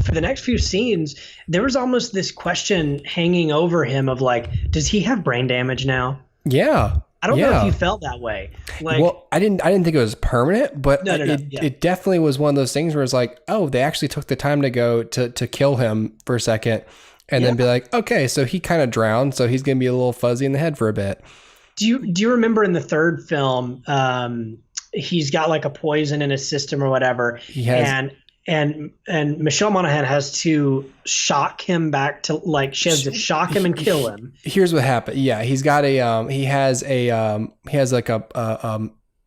for the next few scenes, there was almost this question hanging over him of like, does he have brain damage now? Yeah. I don't know if you felt that way. Well, I didn't think it was permanent, but it definitely was one of those things where it's like, oh, they actually took the time to go to kill him for a second and then be like, okay, so he kind of drowned, so he's going to be a little fuzzy in the head for a bit. Do you remember in the third film, he's got like a poison in his system or whatever, he has Michelle Monaghan has to shock him back to, like, she has to shock him and kill him. Here's what happened. Yeah, he's got a he has like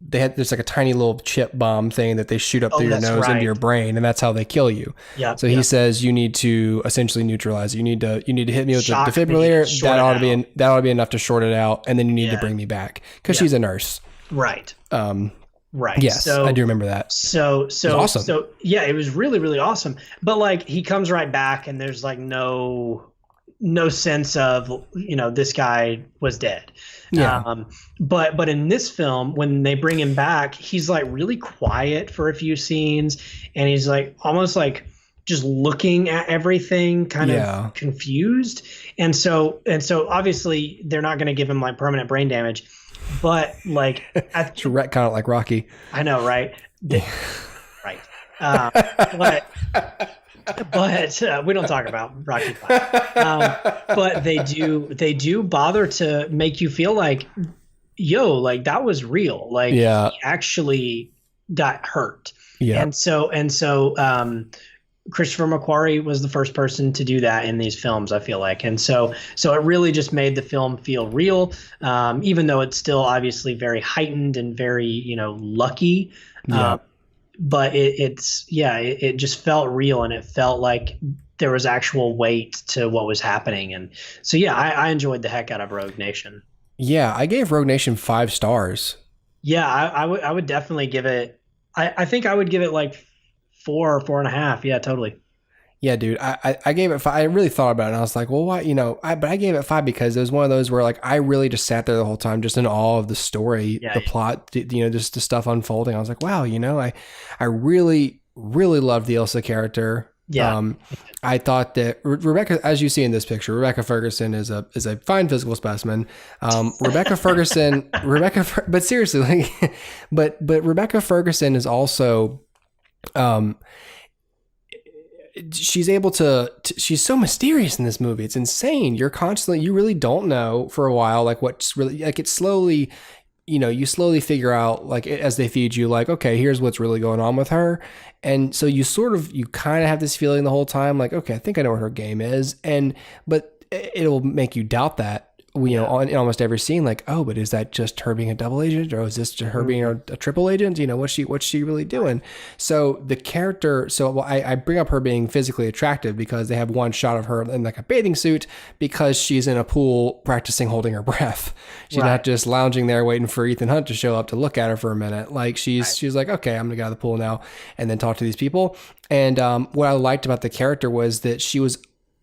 there's like a tiny little chip bomb thing that they shoot up through your nose into your brain, and that's how they kill you. Yeah. So he says you need to essentially neutralize it. You need to hit me with the defibrillator. That ought to be enough to short it out, and then you need to bring me back because she's a nurse. Right. Right. Yes, so, I do remember that. So awesome. So yeah, it was really, really awesome. But like, he comes right back, and there's like no sense of, this guy was dead. Yeah. But in this film, when they bring him back, he's like really quiet for a few scenes, and he's like almost like just looking at everything, kind of confused. And so obviously they're not going to give him like permanent brain damage, but like to retcon it like Rocky. I know, right? Right. But we don't talk about Rocky V. But they do bother to make you feel like, like that was real. Like he actually got hurt. Yeah. And so Christopher McQuarrie was the first person to do that in these films, I feel like. And so it really just made the film feel real, even though it's still obviously very heightened and very, lucky. Yeah. But it just felt real, and it felt like there was actual weight to what was happening. And so, I enjoyed the heck out of Rogue Nation. Yeah, I gave Rogue Nation 5 stars. Yeah, I would definitely give it. I think I would give it like 4 or 4.5. Yeah, totally. Yeah, dude, I gave it 5. I really thought about it, and I was like, well, why? But I gave it 5 because it was one of those where like I really just sat there the whole time, just in awe of the story, the plot, just the stuff unfolding. I was like, wow, I really, really loved the Elsa character. Yeah. I thought that Rebecca, as you see in this picture, Rebecca Ferguson is a fine physical specimen. Rebecca Ferguson, but seriously, but Rebecca Ferguson is also, she's able to she's so mysterious in this movie. It's insane. You really don't know for a while, like what's really, like it's slowly, you slowly figure out, like as they feed you, like, okay, here's what's really going on with her. And so you kind of have this feeling the whole time, like, okay, I think I know what her game is. But it'll make you doubt that, in almost every scene, like, oh, but is that just her being a double agent, or is this just her being a triple agent? What's she really doing? So the character, I bring up her being physically attractive because they have one shot of her in like a bathing suit because she's in a pool practicing holding her breath. She's not just lounging there waiting for Ethan Hunt to show up to look at her for a minute. Like she's like, okay, I'm gonna get out of the pool now and then talk to these people. And what I liked about the character was that she was,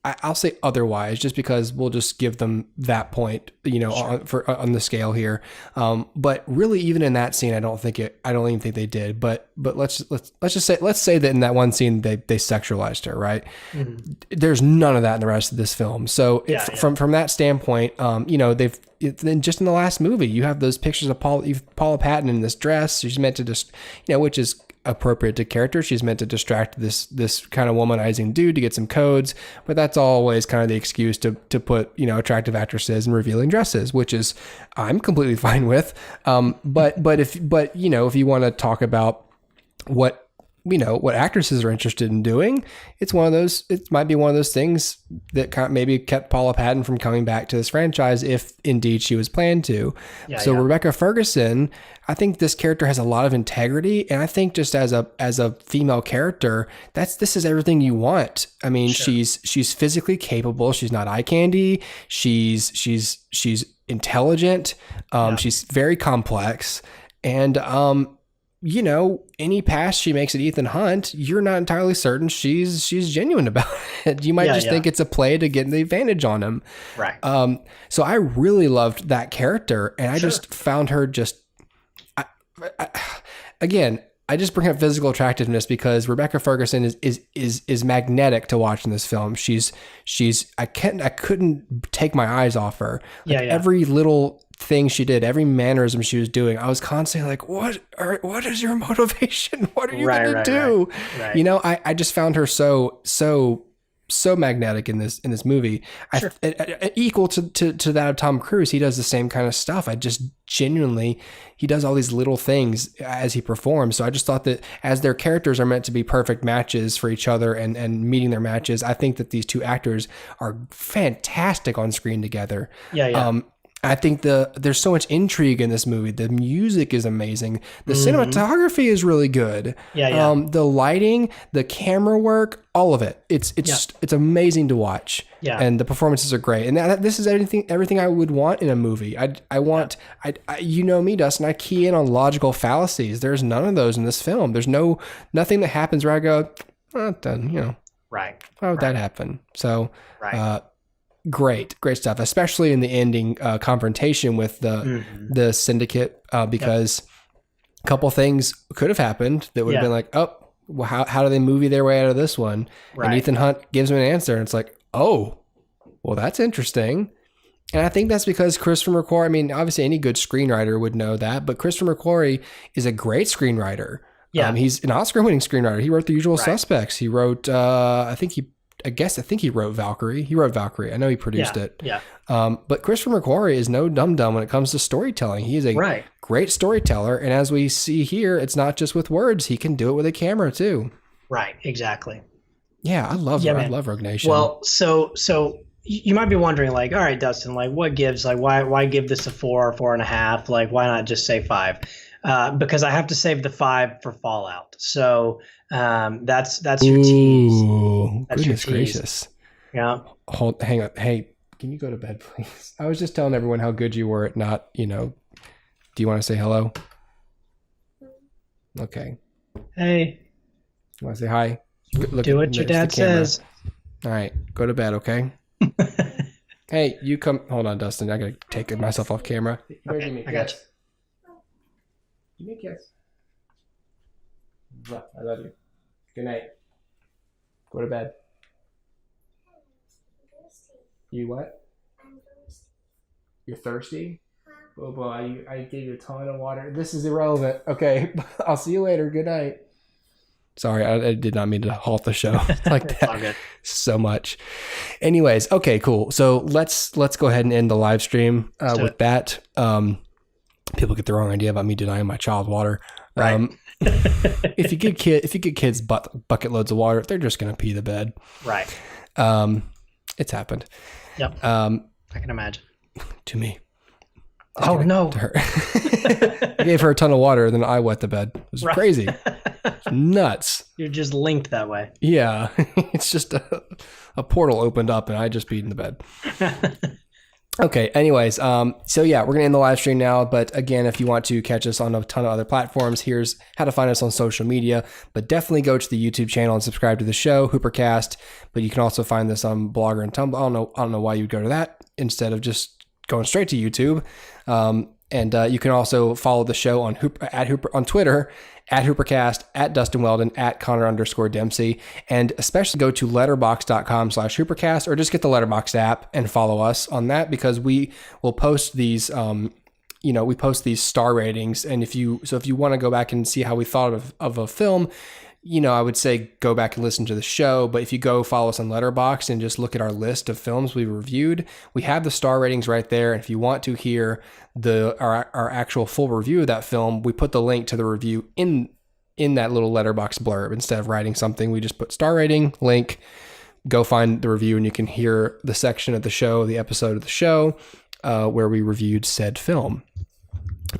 I'll say otherwise, just because we'll just give them that point, on the scale here. But really, even in that scene, I don't even think they did. But let's just say that in that one scene they sexualized her, right? Mm-hmm. There's none of that in the rest of this film. So from that standpoint, then just in the last movie, you have those pictures of Paula Patton in this dress. She's meant to just, which is appropriate to character. She's meant to distract this kind of womanizing dude to get some codes, but that's always kind of the excuse to put, attractive actresses in revealing dresses, which is, I'm completely fine with. But if you want to talk about what actresses are interested in doing, it might be one of those things that maybe kept Paula Patton from coming back to this franchise if indeed she was planned to. Rebecca Ferguson, I think this character has a lot of integrity, and I think just as a female character, this is everything you want. I mean, she's physically capable. She's not eye candy. She's intelligent. She's very complex, and any pass she makes at Ethan Hunt, you're not entirely certain she's genuine about it. You might think it's a play to get the advantage on him. Right. So I really loved that character, and I just found her again, I just bring up physical attractiveness because Rebecca Ferguson is magnetic to watch in this film. I couldn't take my eyes off her. Every little thing she did, every mannerism she was doing, I was constantly like, what is your motivation? What are you going to do? Right. I just found her so so magnetic in this movie. Sure. Equal to that of Tom Cruise. He does the same kind of stuff. I just genuinely, he does all these little things as he performs. So I just thought that as their characters are meant to be perfect matches for each other and meeting their matches, I think that these two actors are fantastic on screen together. Yeah. I think there's so much intrigue in this movie. The music is amazing. The cinematography is really good. Yeah. The lighting, the camera work, all of it. It's amazing to watch. Yeah. And the performances are great. And this is everything I would want in a movie. I want you know me, Dustin. I key in on logical fallacies. There's none of those in this film. There's nothing that happens where I go, then right. Why would that happen? So great stuff, especially in the ending confrontation with the syndicate, because a couple things could have happened that would have been like, oh, well, how do they movie their way out of this one? Right. And Ethan Hunt gives him an answer, and it's like, oh, well, that's interesting. And I think that's because Christopher McQuarrie, I mean, obviously any good screenwriter would know that, but Christopher McQuarrie is a great screenwriter. Yeah. He's an Oscar-winning screenwriter. He wrote The Usual Suspects. He wrote, I think he wrote Valkyrie. He wrote Valkyrie. I know he produced it. Yeah. But Christopher McQuarrie is no dum-dum when it comes to storytelling. He is a great storyteller. And as we see here, it's not just with words. He can do it with a camera too. Right. Exactly. Yeah. I love Rogue Nation. Well, so you might be wondering, like, all right, Dustin, like what gives, like, why give this a 4 or 4.5? Like, why not just say 5? Because I have to save the 5 for Fallout. So that's your tease. That's goodness gracious. Yeah. Hang on. Hey, can you go to bed, please? I was just telling everyone how good you were at not, do you want to say hello? Okay. Hey. You want to say hi? Do what your dad says. All right. Go to bed, okay? Hey, you come. Hold on, Dustin. I got to take myself off camera. Okay, I got you. Give me a kiss. I love you. Good night. Go to bed. You what? I'm thirsty. You're thirsty? Oh boy, I gave you a ton of water. This is irrelevant. Okay, I'll see you later. Good night. Sorry, I did not mean to halt the show like that so much. Anyways, okay, cool. So let's go ahead and end the live stream with that. People get the wrong idea about me denying my child water. Right. If you give kids bucket loads of water, they're just gonna pee the bed. Right. It's happened. Yep. I can imagine. To me. Oh no. To her. I gave her a ton of water, then I wet the bed. It was crazy. It's nuts. You're just linked that way. Yeah. It's just a portal opened up and I just peed in the bed. Okay. Anyways, so yeah, we're gonna end the live stream now. But again, if you want to catch us on a ton of other platforms, here's how to find us on social media. But definitely go to the YouTube channel and subscribe to the show, HooperCast. But you can also find this on Blogger and Tumblr. I don't know why you'd go to that instead of just going straight to YouTube. And you can also follow the show on on Twitter at HooperCast, at Dustin Weldon, at Connor_Dempsey, and especially go to letterbox.com/HooperCast, or just get the Letterboxd app and follow us on that, because we will post these, we post these star ratings. And if you want to go back and see how we thought of a film, I would say go back and listen to the show. But if you go follow us on Letterboxd and just look at our list of films we've reviewed, we have the star ratings right there. And if you want to hear our actual full review of that film, we put the link to the review in that little Letterboxd blurb. Instead of writing something, we just put star rating, link, go find the review, and you can hear the section of the show, the episode of the show, where we reviewed said film.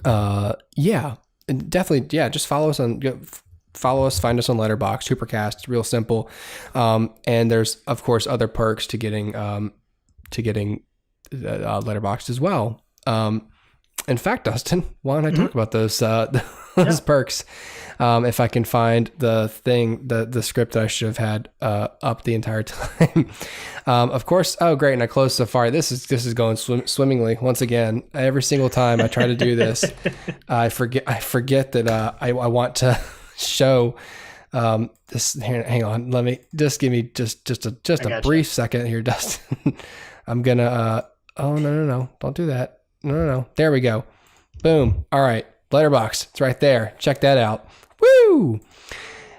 Yeah, and definitely, yeah, just follow us, find us on Letterboxd, HooperCast. It's real simple. And there's, of course, other perks to getting Letterboxd as well. In fact, Dustin, why don't I talk about those perks? If I can find the script that I should have had up the entire time. Of course. Oh, great. And I closed Safari. This is going swimmingly once again. Every single time I try to do this, I forget that I want to show this. Hang on. Let me give me just a brief second here, Dustin. I'm gonna. Oh no! Don't do that. No. There we go. Boom. All right. Letterboxd. It's right there. Check that out. Woo!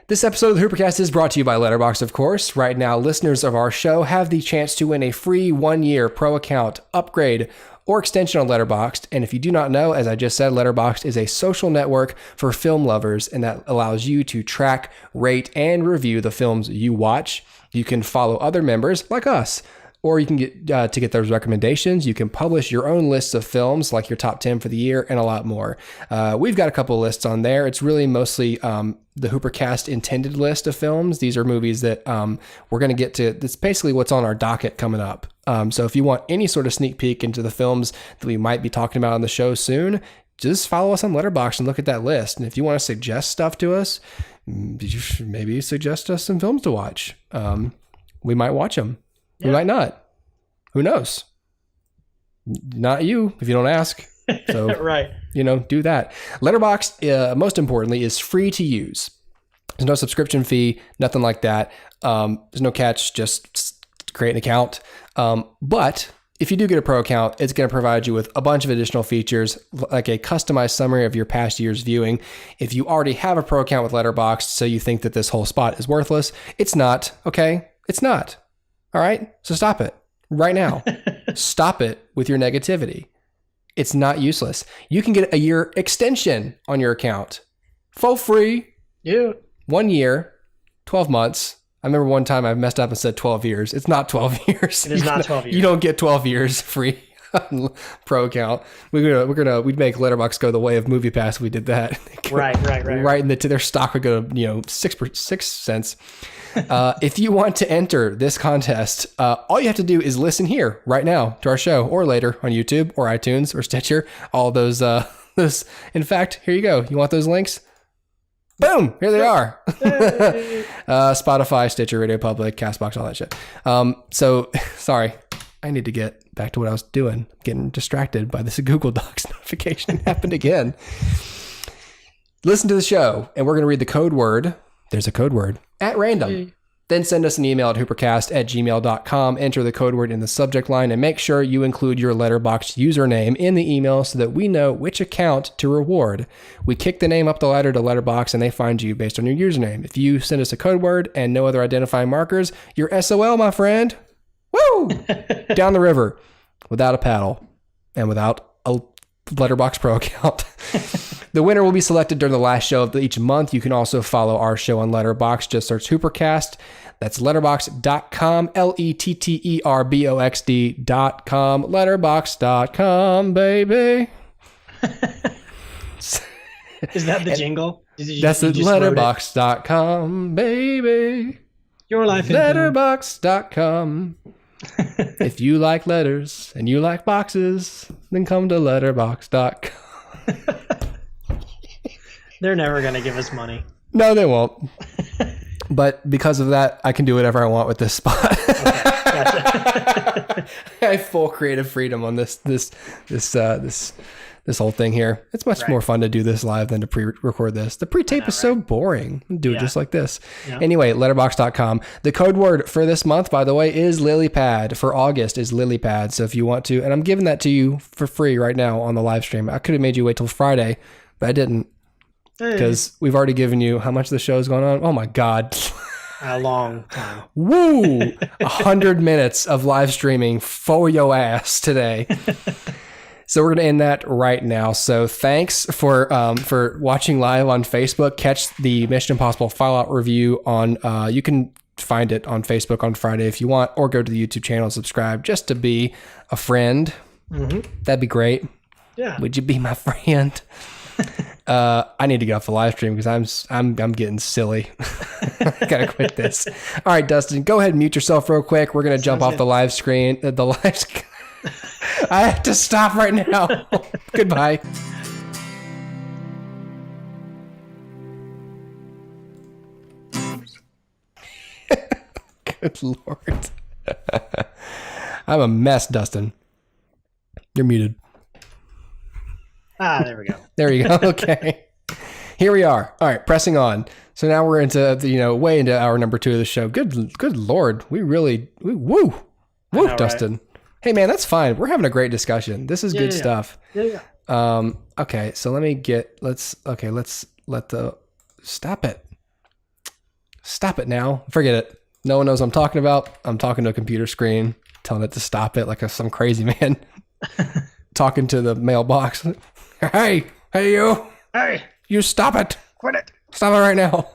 This episode of the HooperCast is brought to you by Letterboxd, of course. Right now, listeners of our show have the chance to win a free 1-year pro account upgrade or extension on Letterboxd. And if you do not know, as I just said, Letterboxd is a social network for film lovers, and that allows you to track, rate, and review the films you watch. You can follow other members like us, or you can get to get those recommendations. You can publish your own lists of films, like your top 10 for the year, and a lot more. We've got a couple of lists on there. It's really mostly the HooperCast intended list of films. These are movies that we're going to get to. That's basically what's on our docket coming up. So if you want any sort of sneak peek into the films that we might be talking about on the show soon, just follow us on Letterboxd and look at that list. And if you want to suggest stuff to us, you should maybe suggest us some films to watch. We might watch them. We might not. Who knows? Not you, if you don't ask. So, right. Do that. Letterboxd, most importantly, is free to use. There's no subscription fee, nothing like that. There's no catch, just create an account. But if you do get a pro account, it's going to provide you with a bunch of additional features, like a customized summary of your past year's viewing. If you already have a pro account with Letterboxd, so you think that this whole spot is worthless, it's not, okay? It's not. All right? So stop it right now. Stop it with your negativity. It's not useless. You can get a year extension on your account for free. Yeah. 1 year, 12 months. I remember one time I messed up and said 12 years. It's not 12 years. It is not 12 years. You don't get 12 years free on pro we'd make Letterboxd go the way of Moviepass if we did that. Right. Right into their stock would go 6 cents. If you want to enter this contest, all you have to do is listen here right now to our show, or later on YouTube or iTunes or Stitcher. All those. In fact, here you go. You want those links? Boom! Here they are. Spotify, Stitcher, RadioPublic, CastBox, all that shit. So sorry, I need to get back to what I was doing. I'm getting distracted by this Google Docs notification. Happened again. Listen to the show, and we're going to read the code word. There's a code word at random. Then send us an email at hoopercast@gmail.com. Enter the code word in the subject line and make sure you include your Letterboxd username in the email so that we know which account to reward. We kick the name up the ladder to Letterboxd and they find you based on your username. If you send us a code word and no other identifying markers, you're SOL, my friend. Woo! Down the river without a paddle and without a Letterboxd Pro account. The winner will be selected during the last show of each month. You can also follow our show on Letterboxd. Just search HooperCast. That's letterboxd.com, letterboxd.com, letterboxd.com, baby. Is that the jingle? That's it, letterboxd.com, baby. Your life in letterboxd.com. If you like letters and you like boxes, then come to letterboxd.com. They're never going to give us money. No, they won't. But because of that, I can do whatever I want with this spot. Okay, gotcha. I have full creative freedom on this whole thing here. It's much more fun to do this live than to pre-record this. The pre-tape is so boring. Do it just like this. Yeah. Anyway, letterboxd.com. The code word for this month, by the way, is lilypad. For August is lilypad. So if you want to, and I'm giving that to you for free right now on the live stream. I could have made you wait till Friday, but I didn't. Because we've already given you how much the show's going on. Oh my God. A long time. Woo! 100 minutes of live streaming for your ass today. So we're going to end that right now. So thanks for watching live on Facebook. Catch the Mission Impossible Fallout review on, you can find it on Facebook on Friday if you want, or go to the YouTube channel and subscribe just to be a friend. Mm-hmm. That'd be great. Yeah. Would you be my friend? I need to get off the live stream because I'm getting silly. I gotta quit this. All right, Dustin, go ahead and mute yourself real quick. We're gonna jump off the live screen. I have to stop right now. Goodbye. Good Lord. I'm a mess, Dustin. You're muted. There we go. There you go. Okay. Here we are. All right, pressing on. So now we're into way into hour number 2 of the show. Good Lord. Woo, Dustin. Right? Hey man, that's fine. We're having a great discussion. This is good stuff. Yeah. Okay, so stop it. Stop it now. Forget it. No one knows what I'm talking about. I'm talking to a computer screen, telling it to stop it like some crazy man talking to the mailbox. Hey, you. Hey, you stop it. Quit it. Stop it right now.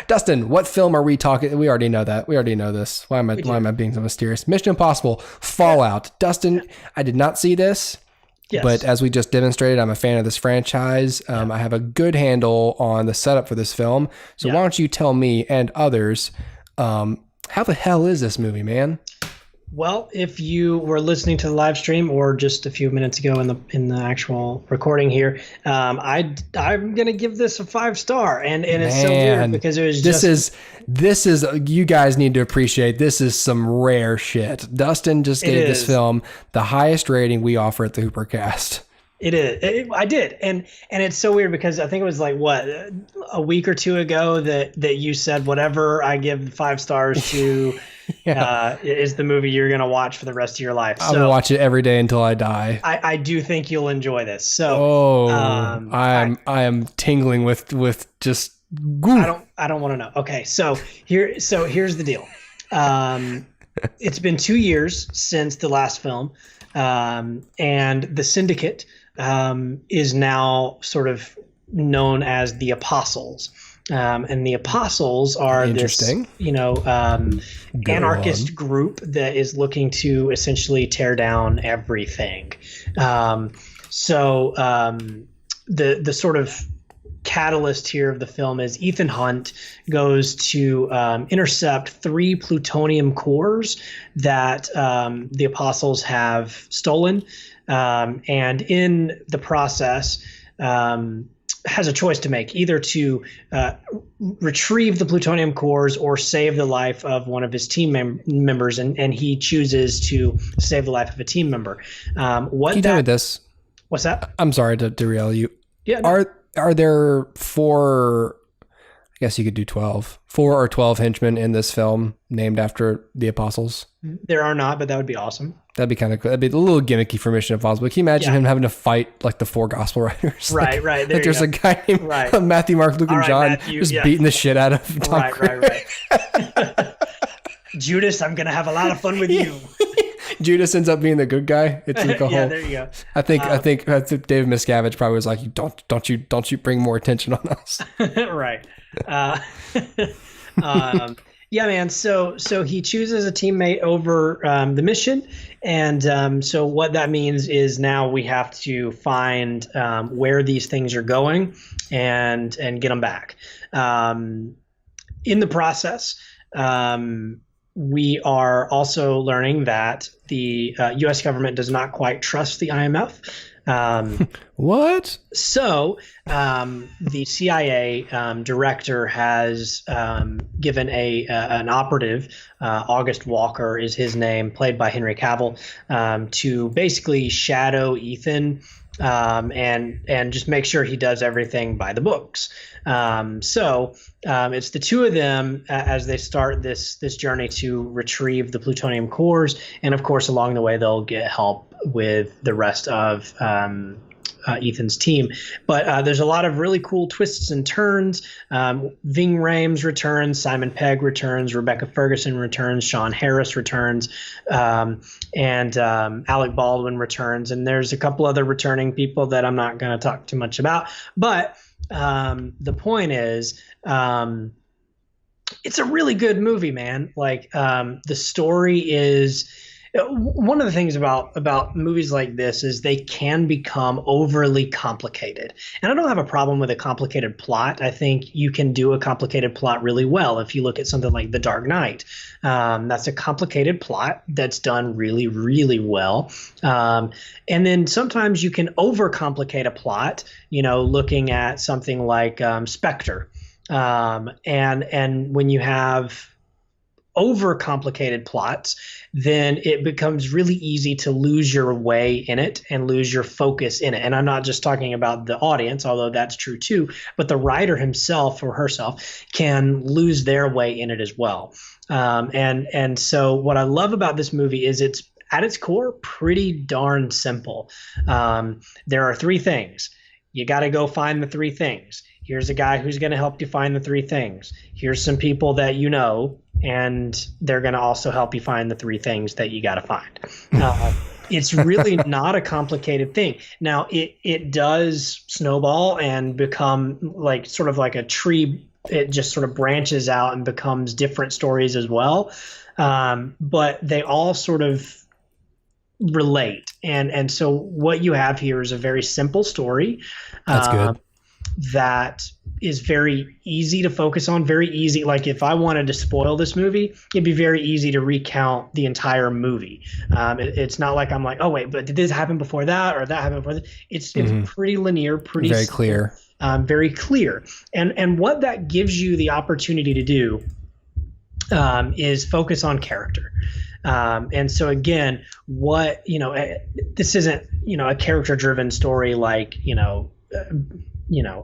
Dustin, what film are we talking? We already know that. We already know this. Why am I being so mysterious? Mission Impossible, Fallout. Yeah. Dustin, I did not see this. Yes. But as we just demonstrated, I'm a fan of this franchise. I have a good handle on the setup for this film. So why don't you tell me and others, how the hell is this movie, man? Well, if you were listening to the live stream or just a few minutes ago in the actual recording here, I'm gonna give this a 5-star, and it's so weird because it was this is you guys need to appreciate. This is some rare shit. Dustin just gave this film the highest rating we offer at the HooperCast. It is. I did, and it's so weird because I think it was like a week or two ago that you said whatever I give 5 stars to is the movie you're gonna watch for the rest of your life. So I'm gonna watch it every day until I die. I do think you'll enjoy this. So I am tingling with just. Goof. I don't want to know. Okay, so here's the deal. It's been 2 years since the last film, and the Syndicate is now sort of known as the Apostles. And the Apostles are this, anarchist group that is looking to essentially tear down everything. The sort of catalyst here of the film is Ethan Hunt goes to intercept 3 plutonium cores that the Apostles have stolen, and in the process has a choice to make, either to retrieve the plutonium cores or save the life of one of his team members, and he chooses to save the life of a team member. Can you tell me this? What's that? I'm sorry to derail you. Yeah. No. Are there 4, I guess you could do 12, 4 or 12 henchmen in this film named after the Apostles? There are not, but that would be awesome. That'd be kind of cool. That'd be a little gimmicky for Mission Impossible. Can you imagine him having to fight like the 4 gospel writers? Right. There's a guy named Matthew, Mark, Luke, and John just beating the shit out of Tom Cruise. Right. Judas, I'm going to have a lot of fun with you. Judas ends up being the good guy. It's like a whole. There you go. I think David Miscavige probably was like, don't you bring more attention on us. Right. Yeah, man. So he chooses a teammate over the mission, and so what that means is now we have to find where these things are going and get them back. In the process, we are also learning that the U.S. government does not quite trust the IMF. What? So the CIA director has given an operative, August Walker is his name, played by Henry Cavill, to basically shadow Ethan and just make sure he does everything by the books. So it's the two of them as they start this journey to retrieve the plutonium cores, and of course along the way they'll get help with the rest of Ethan's team. But there's a lot of really cool twists and turns. Ving Rhames returns, Simon Pegg returns, Rebecca Ferguson returns, Sean Harris returns, and Alec Baldwin returns. And there's a couple other returning people that I'm not going to talk too much about. But the point is, it's a really good movie, man. Like the story is. One of the things about movies like this is they can become overly complicated. And I don't have a problem with a complicated plot. I think you can do a complicated plot really well. If you look at something like The Dark Knight, that's a complicated plot that's done really, really well. And then sometimes you can overcomplicate a plot, looking at something like Spectre. And when you have overcomplicated plots, then it becomes really easy to lose your way in it and lose your focus in it. And I'm not just talking about the audience, although that's true too, but the writer himself or herself can lose their way in it as well. And so what I love about this movie is it's at its core pretty darn simple. There are 3 things. You got to go find the 3 things. here's a guy who's going to help you find the three things. Here's some people that you know, and they're going to also help you find the three things that you got to find. It's really not a complicated thing. Now, it does snowball and become like sort of like a tree. It just sort of branches out and becomes different stories as well. But they all sort of relate. And so what you have here is a very simple story. That's good. That is very easy to focus on, very easy. Like if I wanted to spoil this movie, it'd be very easy to recount the entire movie. It's not like I'm like, oh wait, but did this happen before that or that happened before that? It's pretty linear, pretty very simple, clear. Very clear. And what that gives you the opportunity to do is focus on character. And so again, this isn't, a character driven story like,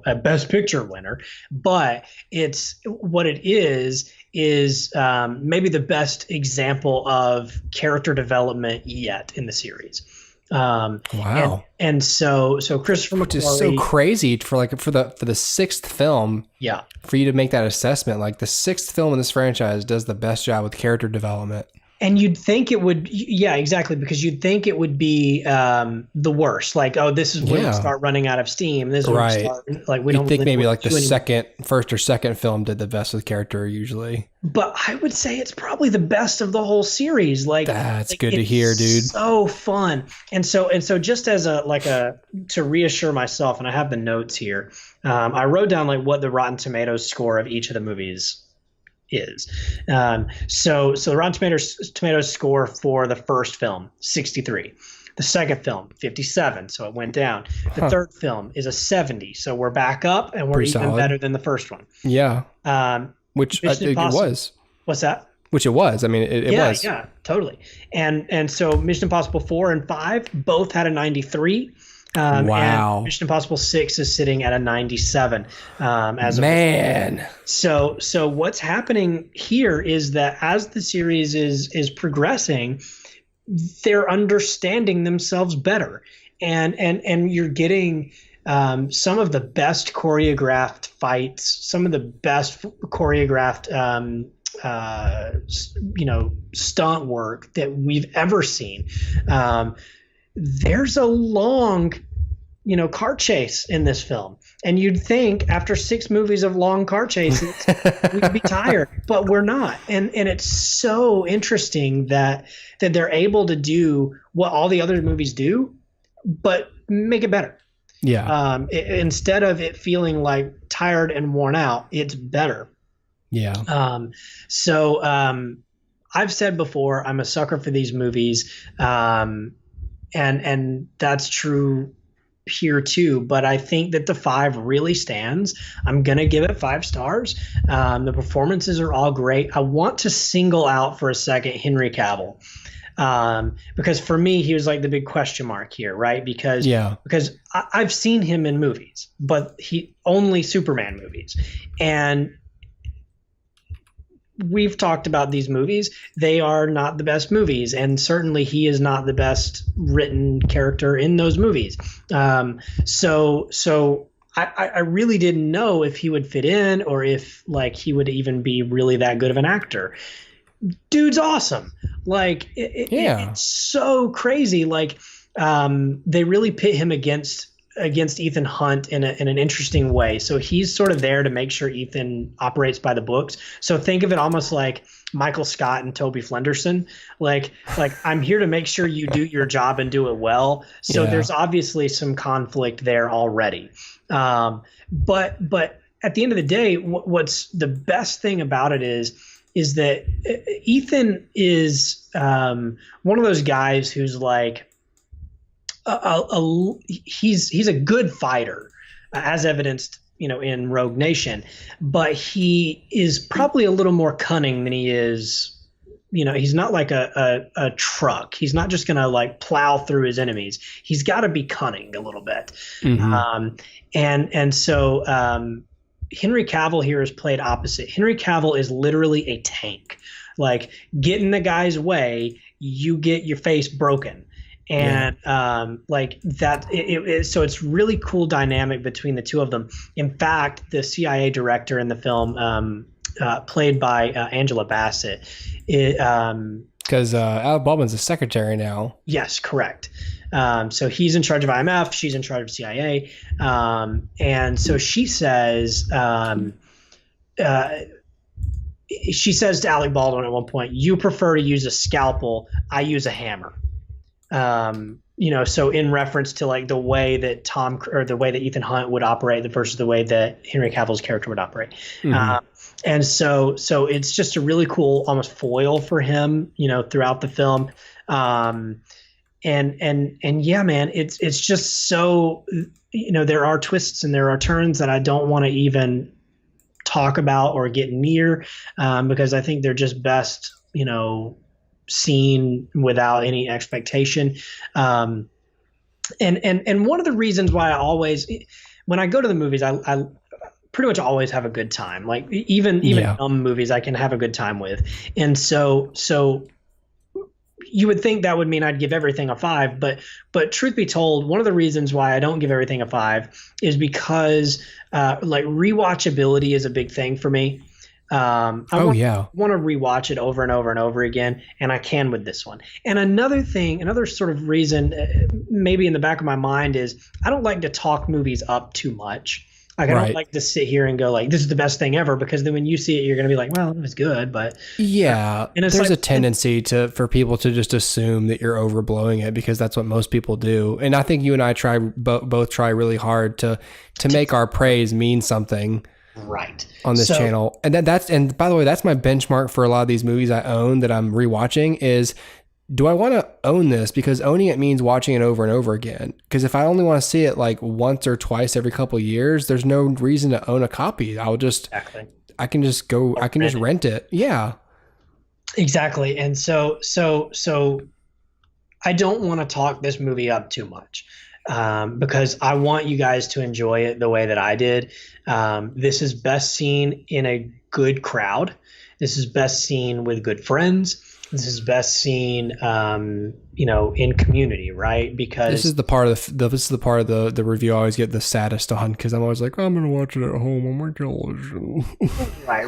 a Best Picture winner, but it's what it is maybe the best example of character development yet in the series. Wow. And so Christopher McQuarrie, which is so crazy for the sixth film. Yeah. For you to make that assessment, like the sixth film in this franchise does the best job with character development. And you'd think it would, yeah, exactly, because you'd think it would be the worst. Like, oh, this is when we start running out of steam. This is when we start, like, we don't think really maybe like the first or second film did the best with character usually. But I would say it's probably the best of the whole series. Like, that's good to hear, dude. So fun. And so just as to reassure myself, and I have the notes here, I wrote down like what the Rotten Tomatoes score of each of the movies is. So the Rotten Tomatoes score for the first film, 63. The second film, 57, so it went down. The third film is a 70, so we're back up and we're pretty even solid. better than the first one. Yeah. Which I think it was. What's that? Which it was. I mean, it was. Yeah, totally. And so Mission Impossible 4 and 5 both had a 93. Wow. And Mission Impossible 6 is sitting at a 97. So what's happening here is that as the series is progressing, they're understanding themselves better, and you're getting some of the best choreographed fights, some of the best choreographed stunt work that we've ever seen. There's a long, car chase in this film. And you'd think after 6 movies of long car chases, we'd be tired, but we're not. And it's so interesting that they're able to do what all the other movies do, but make it better. Yeah. Instead of it feeling like tired and worn out, it's better. Yeah. So I've said before, I'm a sucker for these movies. And that's true here too, but I think that the 5 really stands. I'm going to give it 5 stars. The performances are all great. I want to single out for a second Henry Cavill. Because for me, he was like the big question mark here, right? Because I've seen him in movies, but he only Superman movies. And we've talked about these movies. They are not the best movies, and certainly he is not the best written character in those movies. So I really didn't know if he would fit in or if like he would even be really that good of an actor. Dude's awesome. Like it's so crazy. Like they really pit him against Ethan Hunt in an interesting way. So he's sort of there to make sure Ethan operates by the books. So think of it almost like Michael Scott and Toby Flenderson. Like I'm here to make sure you do your job and do it well. So there's obviously some conflict there already. But at the end of the day, what's the best thing about it is that Ethan is one of those guys who's like, he's a good fighter, as evidenced, in Rogue Nation, but he is probably a little more cunning than he is. He's not like a truck. He's not just gonna like plow through his enemies. He's got to be cunning a little bit. Mm-hmm. And so Henry Cavill here is played opposite. Henry Cavill is literally a tank. Like, get in the guy's way, you get your face broken. And like that, so it's really cool dynamic between the two of them. In fact, the CIA director in the film, played by Angela Bassett, because Alec Baldwin's a secretary now. Yes, correct. So he's in charge of IMF, she's in charge of CIA, and so she says to Alec Baldwin at one point, "You prefer to use a scalpel, I use a hammer." So in reference to like the way that the way that Ethan Hunt would operate versus the way that Henry Cavill's character would operate. Mm-hmm. And so it's just a really cool, almost foil for him, throughout the film. And yeah, man, it's just so, there are twists and there are turns that I don't want to even talk about or get near, because I think they're just best, seen without any expectation. And one of the reasons why I always, when I go to the movies, I pretty much always have a good time. Like even dumb movies I can have a good time with. And so you would think that would mean I'd give everything a 5, but truth be told, one of the reasons why I don't give everything a 5 is because like rewatchability is a big thing for me. I want to rewatch it over and over and over again, and I can with this one. And another sort of reason, maybe in the back of my mind, is I don't like to talk movies up too much. Like, I don't like to sit here and go like, this is the best thing ever, because then when you see it, you're going to be like, well, it was good, but yeah. And there's a tendency for people to just assume that you're overblowing it, because that's what most people do. And I think you and I both try really hard to make our praise mean something. Right. On this channel. And and by the way, that's my benchmark for a lot of these movies I own that I'm rewatching is, do I want to own this? Because owning it means watching it over and over again. Because if I only want to see it like once or twice every couple of years, there's no reason to own a copy. I can just rent it. Yeah. Exactly. And so I don't want to talk this movie up too much. Because I want you guys to enjoy it the way that I did. This is best seen in a good crowd. This is best seen with good friends. This is best seen, in community, right? Because this is the part of the review I always get the saddest on, because I'm always like, I'm gonna watch it at home on my television. Right.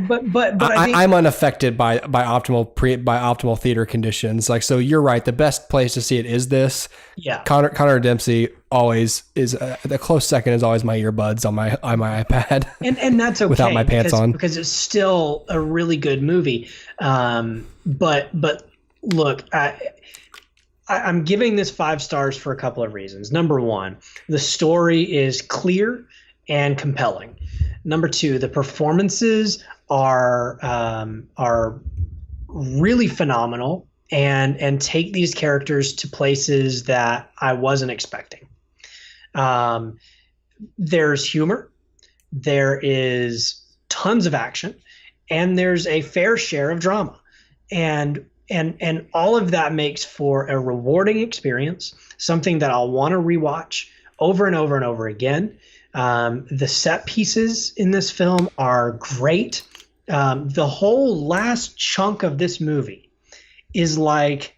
But I'm unaffected by optimal theater conditions. Like, so you're right. The best place to see it is this. Yeah. Connor Dempsey always is the close second is always my earbuds on my iPad. And that's okay without my pants on, because it's still a really good movie. But look, I'm giving this 5 stars for a couple of reasons. Number 1, the story is clear and compelling. Number 2, the performances are really phenomenal and take these characters to places that I wasn't expecting. There's humor, there is tons of action, and there's a fair share of drama. And all of that makes for a rewarding experience, something that I'll want to rewatch over and over and over again. The set pieces in this film are great. The whole last chunk of this movie is like,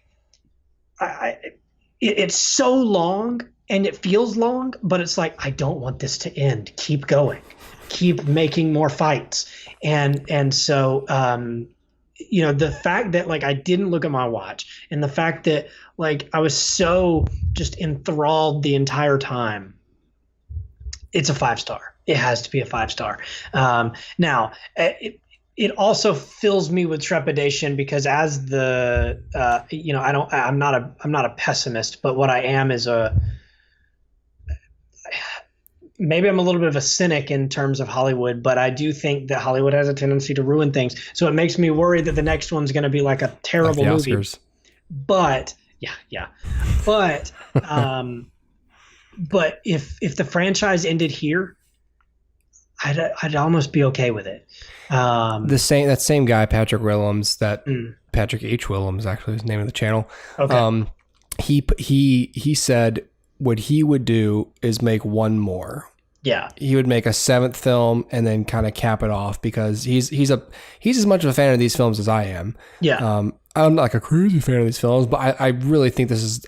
it's so long and it feels long, but it's like, I don't want this to end. Keep going, keep making more fights. And so, the fact that like I didn't look at my watch, and the fact that like I was so just enthralled the entire time, it's a 5-star. It has to be a 5-star. Now, it also fills me with trepidation, because as I'm not a pessimist, but what I am is maybe I'm a little bit of a cynic in terms of Hollywood, but I do think that Hollywood has a tendency to ruin things. So it makes me worry that the next one's going to be like a terrible movie. Oscars. But yeah. But but if the franchise ended here, I'd almost be okay with it. That same guy, Patrick Willems, Patrick H. Willems, actually, is the name of the channel. Okay. He said what he would do is make one more. Yeah. he would make a 7th film and then kind of cap it off, because he's as much of a fan of these films as I am. Yeah. I'm not like a crazy fan of these films, but I really think this is,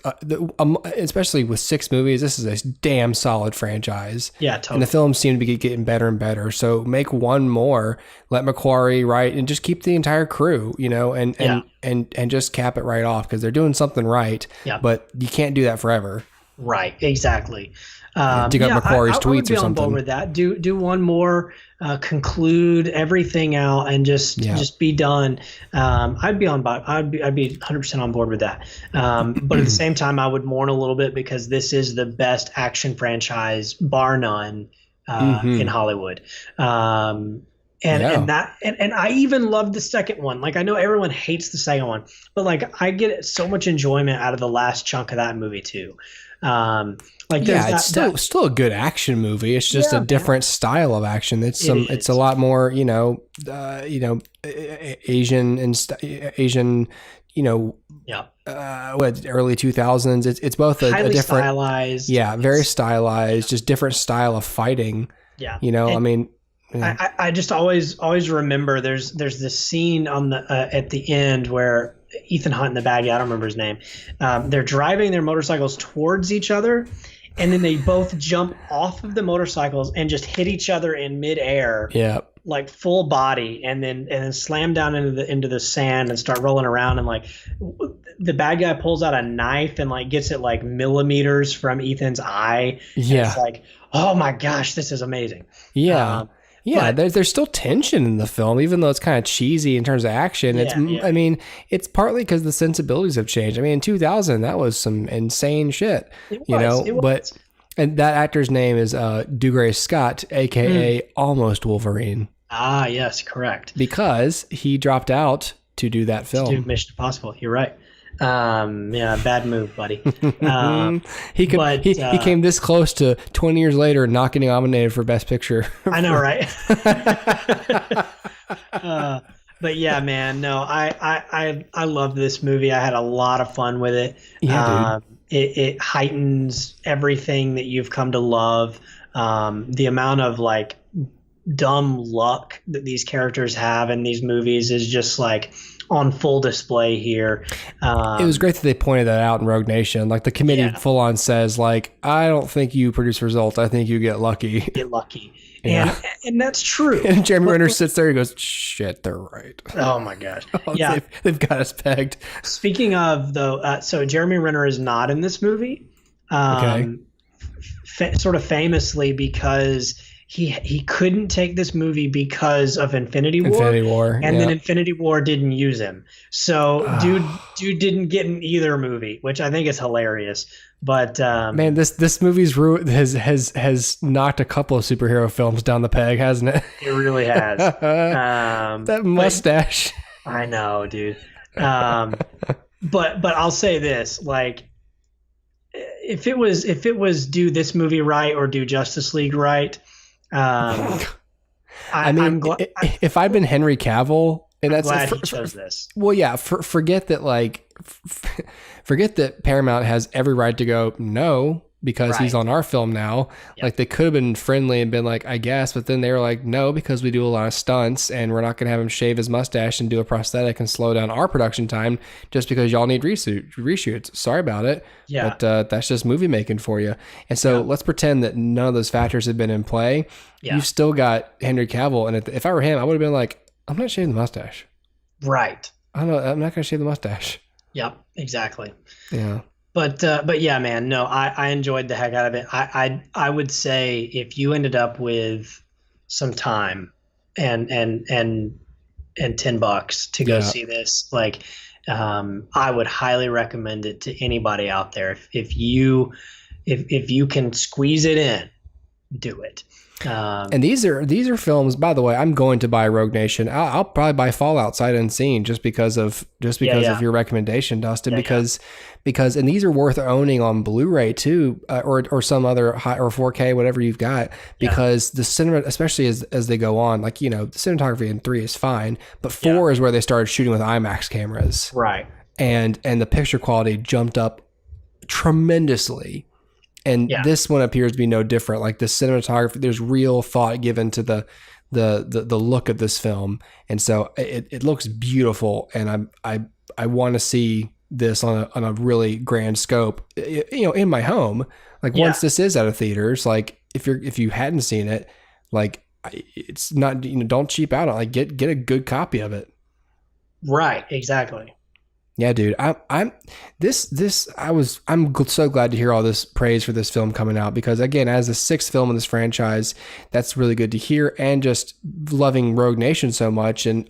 especially with 6 movies, this is a damn solid franchise. Yeah, totally. And the films seem to be getting better and better. So make one more, let McQuarrie write, and just keep the entire crew, and just cap it right off, because they're doing something right. Yeah. But you can't do that forever. Right. Exactly. Dig up McQuarrie's tweets I would be or something. on board with that. Do one more, conclude everything out, and just be done. I'd be 100% on board with that. But at the same time, I would mourn a little bit, because this is the best action franchise, bar none, in Hollywood. And I even love the second one. Like, I know everyone hates the second one, but like, I get so much enjoyment out of the last chunk of that movie too. It's still a good action movie. It's just a different style of action. It's a lot more, Asian early 2000s. It's both a different, stylized. Yeah, very stylized, just different style of fighting. Yeah. I just always remember there's this scene on the at the end where Ethan Hunt and the bad guy, I don't remember his name, they're driving their motorcycles towards each other, and then they both jump off of the motorcycles and just hit each other in midair. Yeah. Like full body, and then slam down into the sand and start rolling around, and like the bad guy pulls out a knife and like gets it like millimeters from Ethan's eye. Yeah. It's like, oh my gosh, this is amazing. Yeah. There's still tension in the film, even though it's kind of cheesy in terms of action. I mean, it's partly because the sensibilities have changed. I mean, in 2000, that was some insane shit, but and that actor's name is Dougray Scott, aka Almost Wolverine. Ah, yes, correct. Because he dropped out to do that film. To do Mission Impossible. You're right. Bad move, buddy. He came this close to 20 years later not getting nominated for Best Picture. I know, right? But yeah, man, no, I love this movie. I had a lot of fun with it. Yeah, dude. It heightens everything that you've come to love. The amount of like dumb luck that these characters have in these movies is just like on full display here. It was great that they pointed that out in Rogue Nation. Like the committee full on says, like, I don't think you produce results. I think you get lucky. Get lucky. Yeah. And that's true. And Jeremy Renner sits there and goes, shit, they're right. Oh my gosh. They've got us pegged. Speaking of though, so Jeremy Renner is not in this movie. Sort of famously because he couldn't take this movie because of Infinity War. And then Infinity War didn't use him. So dude didn't get in either movie, which I think is hilarious. But man, this movie's has knocked a couple of superhero films down the peg, hasn't it? It really has. That mustache. I know, dude. But I'll say this, like, if it was do this movie right or do Justice League right, if I'd been Henry Cavill, and I'm glad he chose this. Well, yeah, forget that. Like, forget that Paramount has every right to go no, because he's on our film now. Yep. Like, they could have been friendly and been like, I guess, but then they were like, no, because we do a lot of stunts and we're not going to have him shave his mustache and do a prosthetic and slow down our production time just because y'all need reshoots. Sorry about it. Yeah. But that's just movie making for you. And so let's pretend that none of those factors have been in play. Yeah. You've still got Henry Cavill. And if I were him, I would have been like, I'm not shaving the mustache. Right. I'm not going to shave the mustache. Yep, exactly. Yeah. But yeah, man, no, I enjoyed the heck out of it. I would say if you ended up with some time and $10 to go see this, like, I would highly recommend it to anybody out there. If you can squeeze it in, do it. And these are films, by the way. I'm going to buy Rogue Nation. I'll probably buy Fallout sight unseen just because of your recommendation, Dustin. Because and these are worth owning on Blu-ray too, or some other high or 4K, whatever you've got. Because the cinema, especially as they go on, like, the cinematography in 3 is fine, but 4 is where they started shooting with IMAX cameras, right? And the picture quality jumped up tremendously. And this one appears to be no different. Like the cinematography, there's real thought given to the look of this film. And so it looks beautiful. And I want to see this on a really grand scope, in my home. Like once this is out of theaters, like if you hadn't seen it, like it's not, don't cheap out on it. Like get a good copy of it. Right. Exactly. Yeah, dude. I'm so glad to hear all this praise for this film coming out, because again, as the 6th film in this franchise, that's really good to hear, and just loving Rogue Nation so much. And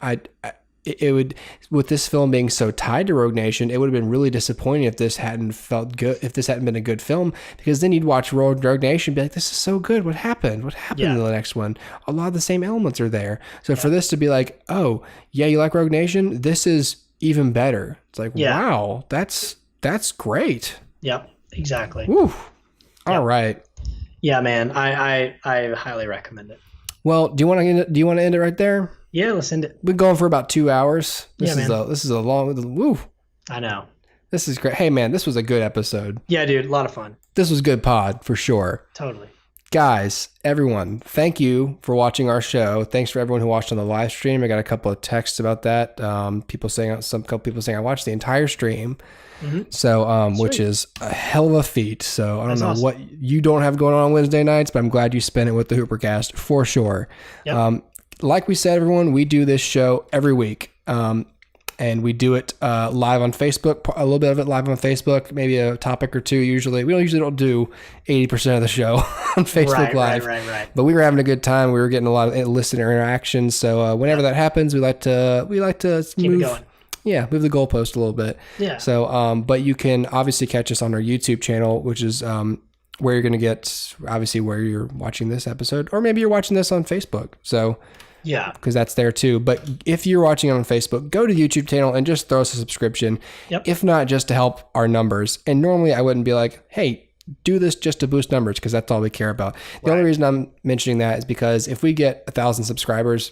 it would, with this film being so tied to Rogue Nation, it would have been really disappointing if this hadn't felt good, if this hadn't been a good film, because then you'd watch Rogue Nation and be like, this is so good. What happened in the next one? A lot of the same elements are there. So for this to be like, oh yeah, you like Rogue Nation? This is even better. It's like, wow, that's great. Yep, exactly. Woo. All right. Yeah, man, I highly recommend it. Well, do you want to end it right there? Yeah, let's end it. We're going for about 2 hours. This is a long. Woo. I know. This is great. Hey, man, this was a good episode. Yeah, dude, a lot of fun. This was good pod for sure. Totally. Guys, everyone, thank you for watching our show. Thanks for everyone who watched on the live stream. I got a couple of texts about that. Couple people saying I watched the entire stream. Mm-hmm. So, which is a hell of a feat. So I don't know what you don't have going on Wednesday nights, but I'm glad you spent it with the HooperCast for sure. Yep. Like we said, everyone, we do this show every week. And we do it live on Facebook, a little bit of it live on Facebook, maybe a topic or two usually. We don't do 80% of the show on Facebook Live. Right. But we were having a good time. We were getting a lot of listener interaction. So whenever that happens, we like to keep it going. Yeah, move the goalpost a little bit. Yeah. So, but you can obviously catch us on our YouTube channel, which is where you're going to get, obviously, where you're watching this episode. Or maybe you're watching this on Facebook. So... yeah, because that's there too. But if you're watching on Facebook, go to the YouTube channel and just throw us a subscription. Yep. If not, just to help our numbers. And normally I wouldn't be like, hey, do this just to boost numbers, because that's all we care about. The only reason I'm mentioning that is because if we get 1,000 subscribers,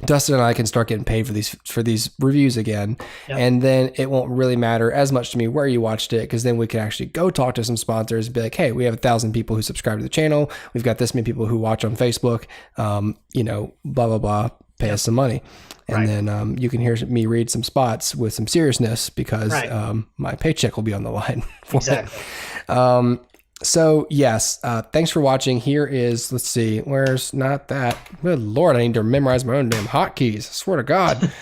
Dustin and I can start getting paid for these reviews again. Yep. And then it won't really matter as much to me where you watched it, because then we can actually go talk to some sponsors and be like, hey, we have 1,000 people who subscribe to the channel. We've got this many people who watch on Facebook, blah, blah, blah, pay us some money. And then you can hear me read some spots with some seriousness, because my paycheck will be on the line. Exactly. So yes, thanks for watching. Here is, let's see, where's not that? Good Lord, I need to memorize my own damn hotkeys. I swear to God.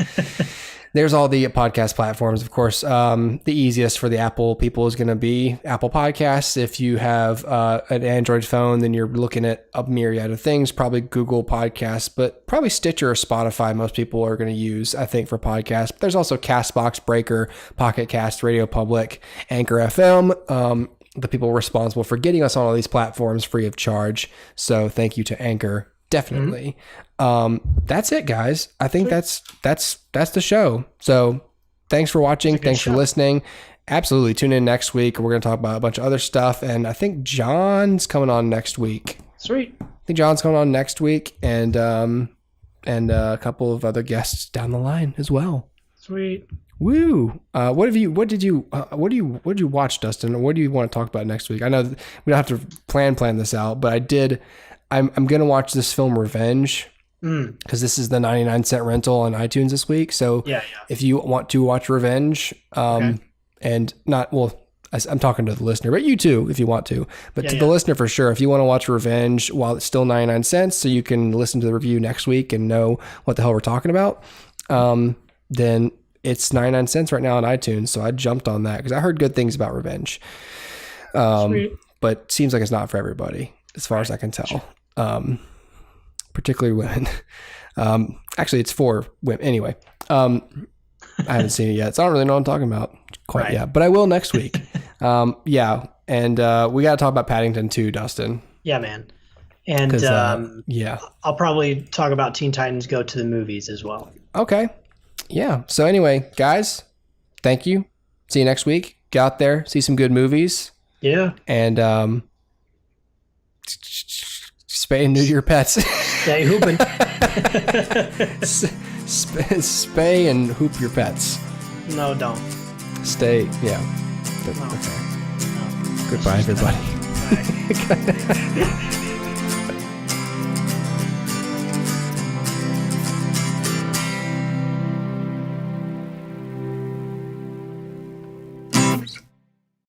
There's all the podcast platforms. Of course, the easiest for the Apple people is going to be Apple Podcasts. If you have an Android phone, then you're looking at a myriad of things, probably Google Podcasts, but probably Stitcher or Spotify most people are going to use, I think, for podcasts. But there's also CastBox, Breaker, PocketCasts, RadioPublic, Anchor FM, the people responsible for getting us on all these platforms free of charge. So thank you to Anchor. Definitely. Mm-hmm. That's it, guys. I think that's the show. So thanks for watching. Thanks for listening. Absolutely. Tune in next week. We're going to talk about a bunch of other stuff. And I think John's coming on next week. Sweet. I think John's coming on next week, and a couple of other guests down the line as well. Sweet. Woo! What did you watch, Dustin? Or what do you want to talk about next week? I know we don't have to plan this out, but I'm gonna watch this film Revenge, because this is the 99-cent rental on iTunes this week. So if you want to watch Revenge, and not, well, I'm talking to the listener, but you too, if you want to. But to the listener, for sure, if you want to watch Revenge while it's still 99 cents, so you can listen to the review next week and know what the hell we're talking about, then it's 99 cents right now on iTunes. So I jumped on that because I heard good things about Revenge. But seems like it's not for everybody, as far as I can tell. Particularly women. Actually, it's for women. Anyway, I haven't seen it yet, so I don't really know what I'm talking about quite yet. But I will next week. And we got to talk about Paddington 2, Dustin. Yeah, man. And I'll probably talk about Teen Titans Go to the Movies as well. Okay. Yeah. So anyway, guys, thank you. See you next week. Get out there, see some good movies. Yeah. And spay and neuter your pets. Stay hooping. Spay and hoop your pets. No, don't. Stay. Yeah. No. Okay. No. Goodbye, everybody. Bye.